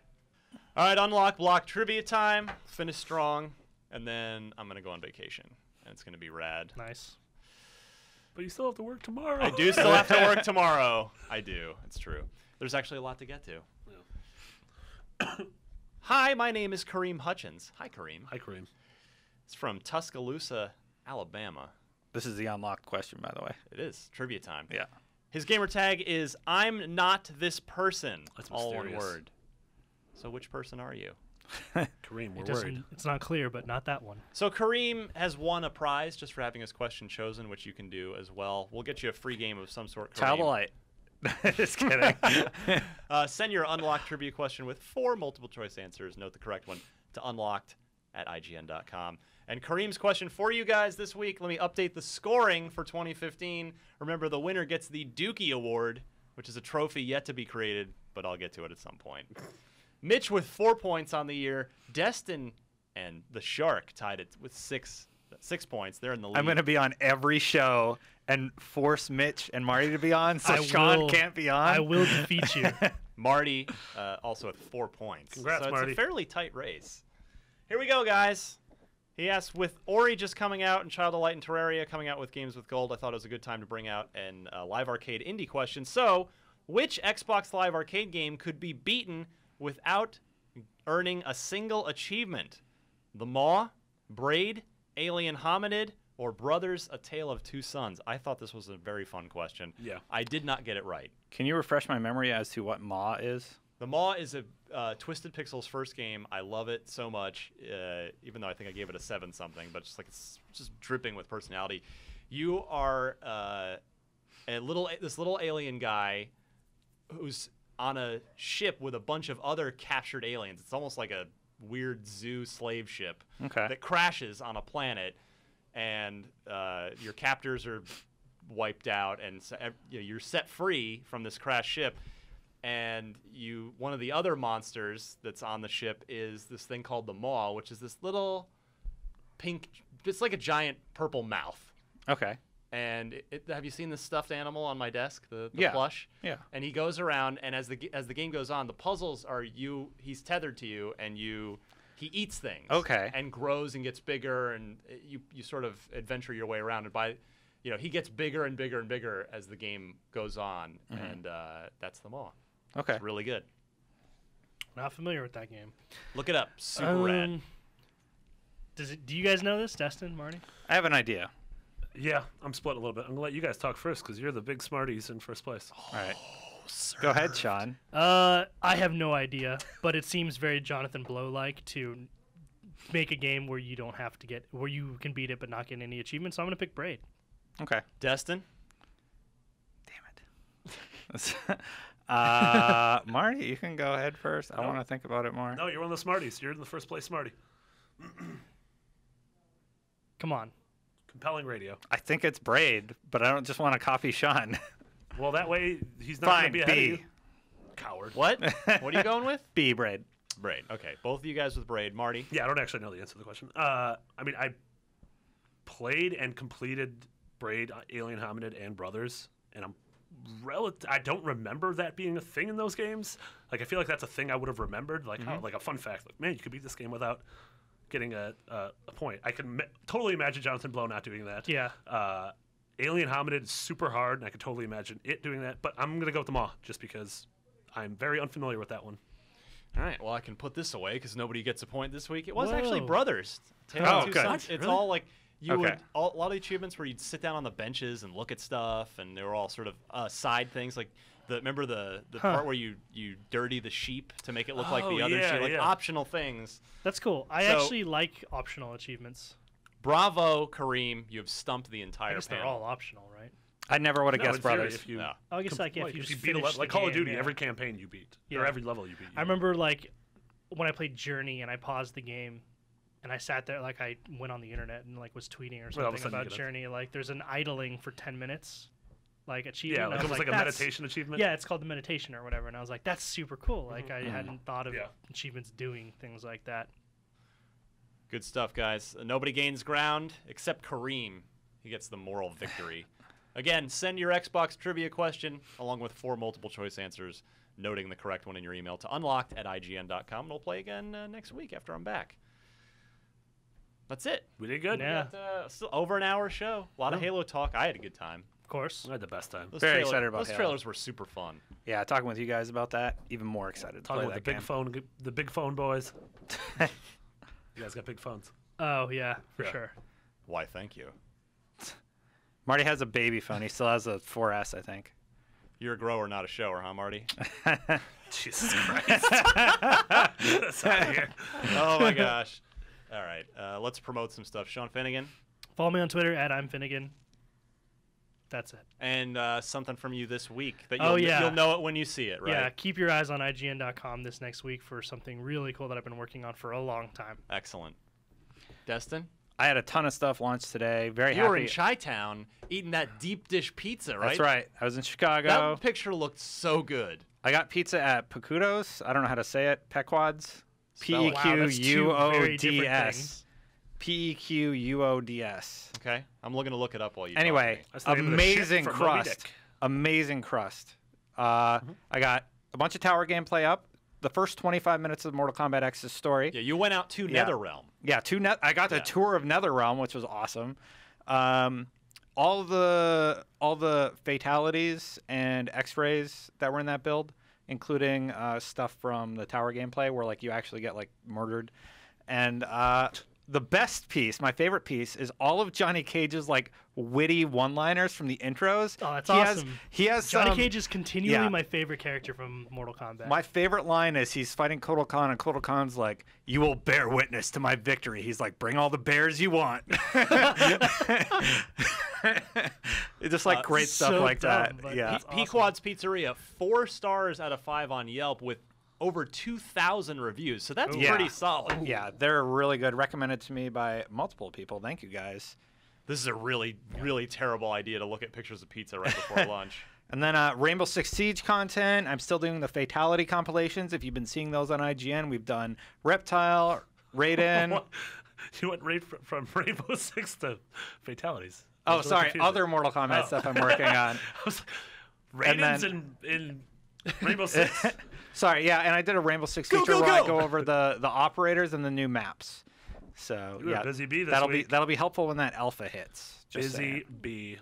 All right, Unlock Block Trivia time. Finish strong. And then I'm going to go on vacation. And it's going to be rad. Nice. But you still have to work tomorrow. I do still have to work tomorrow. I do. It's true. There's actually a lot to get to. Hi, my name is Kareem Hutchins. Hi, Kareem. Hi, Kareem. It's from Tuscaloosa, Alabama. This is the unlocked question, by the way. It is trivia time. Yeah. His gamer tag is I'm not this person. That's all one mysterious. word. So which person are you? Kareem, we're It doesn't. worried. It's not clear, but not that one. So Kareem has won a prize just for having his question chosen, which you can do as well. We'll get you a free game of some sort. Child of Kareem. Light. Just kidding. Send your unlocked trivia question with 4 multiple choice answers. Note the correct one to unlocked@ign.com. And Kareem's question for you guys this week. Let me update the scoring for 2015. Remember, the winner gets the Dookie Award, which is a trophy yet to be created, but I'll get to it at some point. Mitch with 4 points on the year. Destin and the Shark tied it with 6 points. They're in the lead. I'm going to be on every show and force Mitch and Marty to be on, so I Sean will- can't be on. I will defeat you. Marty also at 4 points. Congrats, so it's Marty. a fairly tight race. Here we go, guys. He asked, with Ori just coming out and Child of Light and Terraria coming out with Games with Gold, I thought it was a good time to bring out an live arcade indie question. So, which Xbox Live Arcade game could be beaten without earning a single achievement? The Maw, Braid, Alien Hominid, or Brothers: A Tale of Two Sons? I thought this was a very fun question. Yeah. I did not get it right. Can you refresh my memory as to what Maw is? The Maw is a Twisted Pixels first game. I love it so much, even though I think I gave it a 7-something, but it's just dripping with personality. You are this little alien guy who's on a ship with a bunch of other captured aliens. It's almost like a weird zoo slave ship that crashes on a planet, and your captors are wiped out, and you're set free from this crashed ship. And one of the other monsters that's on the ship is this thing called the Maw, which is this little pink, it's like a giant purple mouth. Okay. And have you seen this stuffed animal on my desk, the Yeah. plush? Yeah. And he goes around, and as the game goes on, the puzzles are he's tethered to you, and he eats things. Okay. And grows and gets bigger, and you sort of adventure your way around. And he gets bigger and bigger and bigger as the game goes on, and that's the Maw. Okay. It's really good. Not familiar with that game. Look it up. Super rad. Do you guys know this, Destin, Marty? I have an idea. Yeah, I'm split a little bit. I'm going to let you guys talk first because you're the big smarties in first place. All right. Go ahead, Sean. I have no idea, but it seems very Jonathan Blow-like to make a game where you don't have to where you can beat it but not get any achievements. So I'm going to pick Braid. Okay. Destin? Damn it. Marty, you can go ahead first. I want to think about it more. No, you're one of the smarties. You're in the first place smarty. Come on. Compelling radio. I think it's Braid, but I don't just want to copy Sean. Well, that way he's not going to Fine, be ahead B. of you. Coward. What? What are you going with? B, Braid. Braid. Okay. Both of you guys with Braid. Marty? Yeah, I don't actually know the answer to the question. I mean, I played and completed Braid, Alien Hominid, and Brothers, and I don't remember that being a thing in those games. Like, I feel like that's a thing I would have remembered. Like, like a fun fact. Like, man, you could beat this game without getting a point. I can totally imagine Jonathan Blow not doing that. Yeah. Alien Hominid is super hard, and I could totally imagine it doing that. But I'm going to go with the Maw, just because I'm very unfamiliar with that one. All right. Well, I can put this away because nobody gets a point this week. It was actually Whoa. Brothers. Tale Oh, of Two good. Sons. It's Really? all like a lot of the achievements where you'd sit down on the benches and look at stuff, and they were all sort of side things. Like remember the part where you dirty the sheep to make it look like the other yeah, sheep, like yeah. optional things. That's cool. I So- actually like optional achievements. Bravo, Kareem. You have stumped the entire I guess they're panel. all optional, right? I never would have No, guessed in theory, Brothers. if you, No. Oh, I guess like if like, you if just you beat finish like the Call of game, Duty, yeah. every campaign you beat, or Yeah. every level you beat. I remember like when I played Journey and I paused the game and I sat there like I went on the internet and like was tweeting or Well, all of a something sudden you about get it. Journey. Like there's an idling for 10 minutes, like achievement. Yeah, and I like was almost like a "That's-" meditation achievement. Yeah, it's called the meditation or whatever, and I was like, that's super cool. Like I hadn't thought of Yeah. achievements doing things like that. Good stuff, guys. Nobody gains ground except Kareem. He gets the moral victory. Again, send your Xbox trivia question along with 4 multiple choice answers, noting the correct one in your email to unlocked@ign.com. And we'll play again next week after I'm back. That's it. We did good. Yeah. Still over an hour show. A lot of Halo talk. I had a good time. Of course. I had the best time. Those Very excited about those Halo. trailers were super fun. Yeah, talking with you guys about that, even more excited to Talking play with that the big phone boys. You guys got big phones. Oh yeah, for Yeah. sure. Why, thank you. Marty has a baby phone. He still has a 4S, I think. You're a grower, not a shower, huh, Marty? Jesus Christ. Get us out of here. Oh, my gosh. All right. Let's promote some stuff. Sean Finnegan. Follow me on Twitter at I'm Finnegan. That's it. And something from you this week that Oh, yeah. you'll know it when you see it, right? Yeah, keep your eyes on IGN.com this next week for something really cool that I've been working on for a long time. Excellent. Destin? I had a ton of stuff launched today. Very You happy. were in Chi-Town eating that deep dish pizza, right? That's right. I was in Chicago. That picture looked so good. I got pizza at Pecudos. I don't know how to say it. Pequods. Spell it. Wow, that's two very different Pequuods. things. Pequuods. Okay. I'm looking to look it up while you Anyway, That's the name of the ship amazing from Moby crust. Dick. Amazing crust. I got a bunch of tower gameplay up. The first 25 minutes of Mortal Kombat X's story. Yeah, you went out to Yeah. NetherRealm. Yeah, I got the tour of NetherRealm, which was awesome. All the fatalities and X-rays that were in that build, including stuff from the tower gameplay where like you actually get like murdered. And the best piece, my favorite piece, is all of Johnny Cage's like witty one-liners from the intros. Oh, that's he awesome. He has Johnny Cage is continually yeah. my favorite character from Mortal Kombat. My favorite line is he's fighting Kotal Khan, and Kotal Khan's like, "You will bear witness to my victory." He's like, "Bring all the bears you want." It's just like great stuff so like dumb, that. but Yeah. that's awesome. Pequod's Pizzeria, 4 stars out of 5 on Yelp with over 2,000 reviews. So that's Yeah. pretty solid. Yeah, they're really good. Recommended to me by multiple people. Thank you guys. This is a really, really terrible idea to look at pictures of pizza right before lunch. And then Rainbow Six Siege content. I'm still doing the Fatality compilations. If you've been seeing those on IGN, we've done Reptile, Raiden. You went right from Rainbow Six to Fatalities. Oh, That's really sorry, confusing. other Mortal Kombat stuff I'm working on. I was like, And Raiden's then- in Rainbow Six. Sorry, yeah, and I did a Rainbow Six Go, feature go, where I go! go over the operators and the new maps. So You were yeah, busy bee this that'll week. be helpful when that alpha hits. Just Busy saying. bee.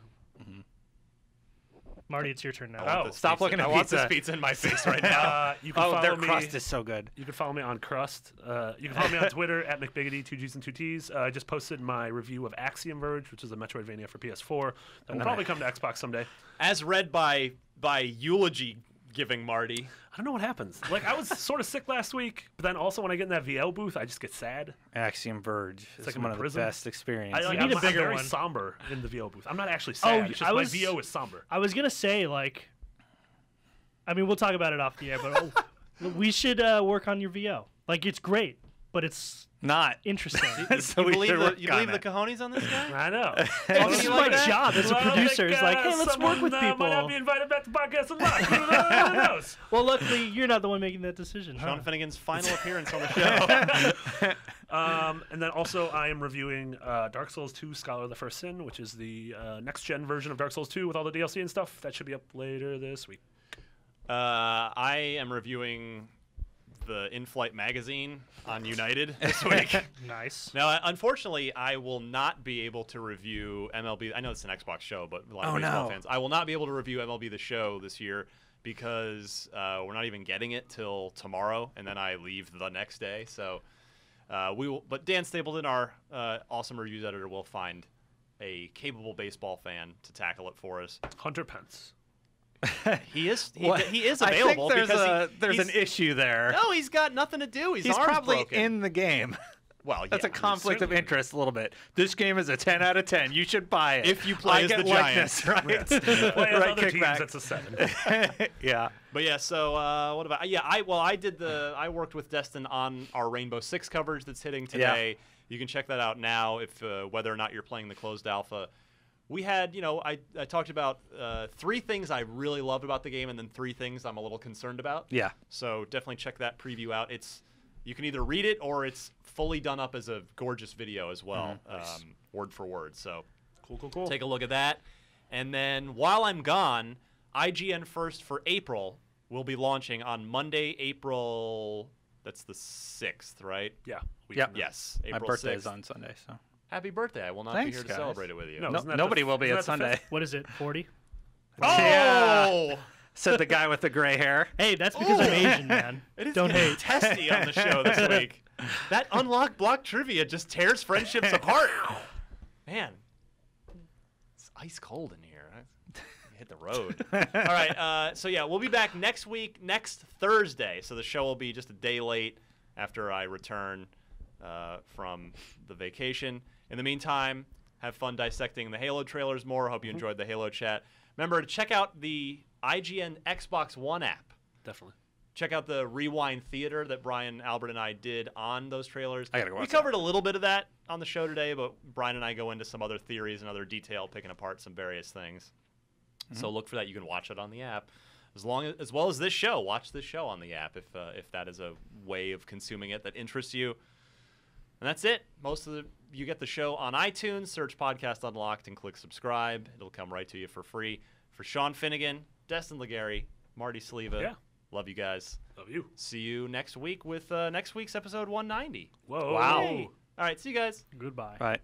Marty, it's your turn now. I want Oh, this stop pizza. looking at I want this pizza. pizza in my face right now. You can Oh, follow their me. crust is so good. You can follow me on Crust. You can follow me on Twitter at McBiggity, 2 G's and 2 T's. I just posted my review of Axiom Verge, which is a Metroidvania for PS4. That will probably come to Xbox someday. As read by eulogy giving Marty. I don't know what happens. Like, I was sort of sick last week, but then also when I get in that VL booth, I just get sad. Axiom Verge is like I'm one in of prison. the best experiences. Like, need a I'm bigger very one. somber in the VO booth. I'm not actually sad. It's just my VO is somber. I was gonna say like, I mean, we'll talk about it off the air, but we should work on your VO. Like, it's great, but it's Not. interesting. So you we believe should the, work you on believe the it. cojones on this guy? I know. Well, this is my job as a Well, producer. Is like, hey, let's work with someone, might not be people. invited back to podcast and luck. Who knows? Well, luckily, you're not the one making that decision. Huh? Sean Finnegan's final appearance on the show. And then also I am reviewing Dark Souls 2 Scholar of the First Sin, which is the next-gen version of Dark Souls 2 with all the DLC and stuff. That should be up later this week. I am reviewing the In-Flight magazine on United this week. Nice. Now, unfortunately, I will not be able to review MLB. I know it's an Xbox show, but a lot of baseball fans. I will not be able to review MLB The Show this year because we're not even getting it till tomorrow, and then I leave the next day. So we will. But Dan Stapleton, our awesome reviews editor, will find a capable baseball fan to tackle it for us. Hunter Pence. He is What? available I think because there's he's, an issue there. No, he's got nothing to do. His He's arm's probably broken. in the game. Well, That's yeah, a conflict of certainly. interest a little bit. This game is a 10 out of 10. You should buy it. If you play I as get the likeness, Giants. right? Play as Right other teams, kickback. that's a 7. Yeah. But yeah, so what about? Yeah, I worked with Destin on our Rainbow Six coverage that's hitting today. You can check that out now if whether or not you're playing the closed alpha. We had, I talked about 3 things I really loved about the game, and then 3 things I'm a little concerned about. Yeah. So definitely check that preview out. You can either read it or it's fully done up as a gorgeous video as well, word for word. So Cool. take a look at that. And then while I'm gone, IGN First for April will be launching on Monday, April. That's the 6th, right? Yeah. Yep. Yes, My April birthday 6th. is on Sunday, so. Happy birthday! I will not Thanks, be here to guys. celebrate it with you. No, No, isn't that nobody the- will be isn't at that the Sunday. What is it? 40? Oh! Yeah. Said the guy with the gray hair. Hey, that's because I'm Asian, man. It is Don't getting hate. testy on the show this week. That unlocked block trivia just tears friendships apart. Man, it's ice cold in here. Hit the road. All right, so yeah, we'll be back next week, next Thursday. So the show will be just a day late after I return from the vacation. In the meantime, have fun dissecting the Halo trailers more. Hope you enjoyed the Halo chat. Remember to check out the IGN Xbox One app. Definitely. Check out the Rewind Theater that Brian, Albert, and I did on those trailers. I gotta go We watch covered a little bit of that on the show today, but Brian and I go into some other theories and other detail, picking apart some various things. So look for that. You can watch it on the app, as well as this show. Watch this show on the app if that is a way of consuming it that interests you. And that's it. You get the show on iTunes. Search Podcast Unlocked and click subscribe. It'll come right to you for free. For Sean Finnegan, Destin Legary, Marty Sleva. Yeah. Love you guys. Love you. See you next week with next week's episode 190. Whoa. Wow. All right. See you guys. Goodbye. Right.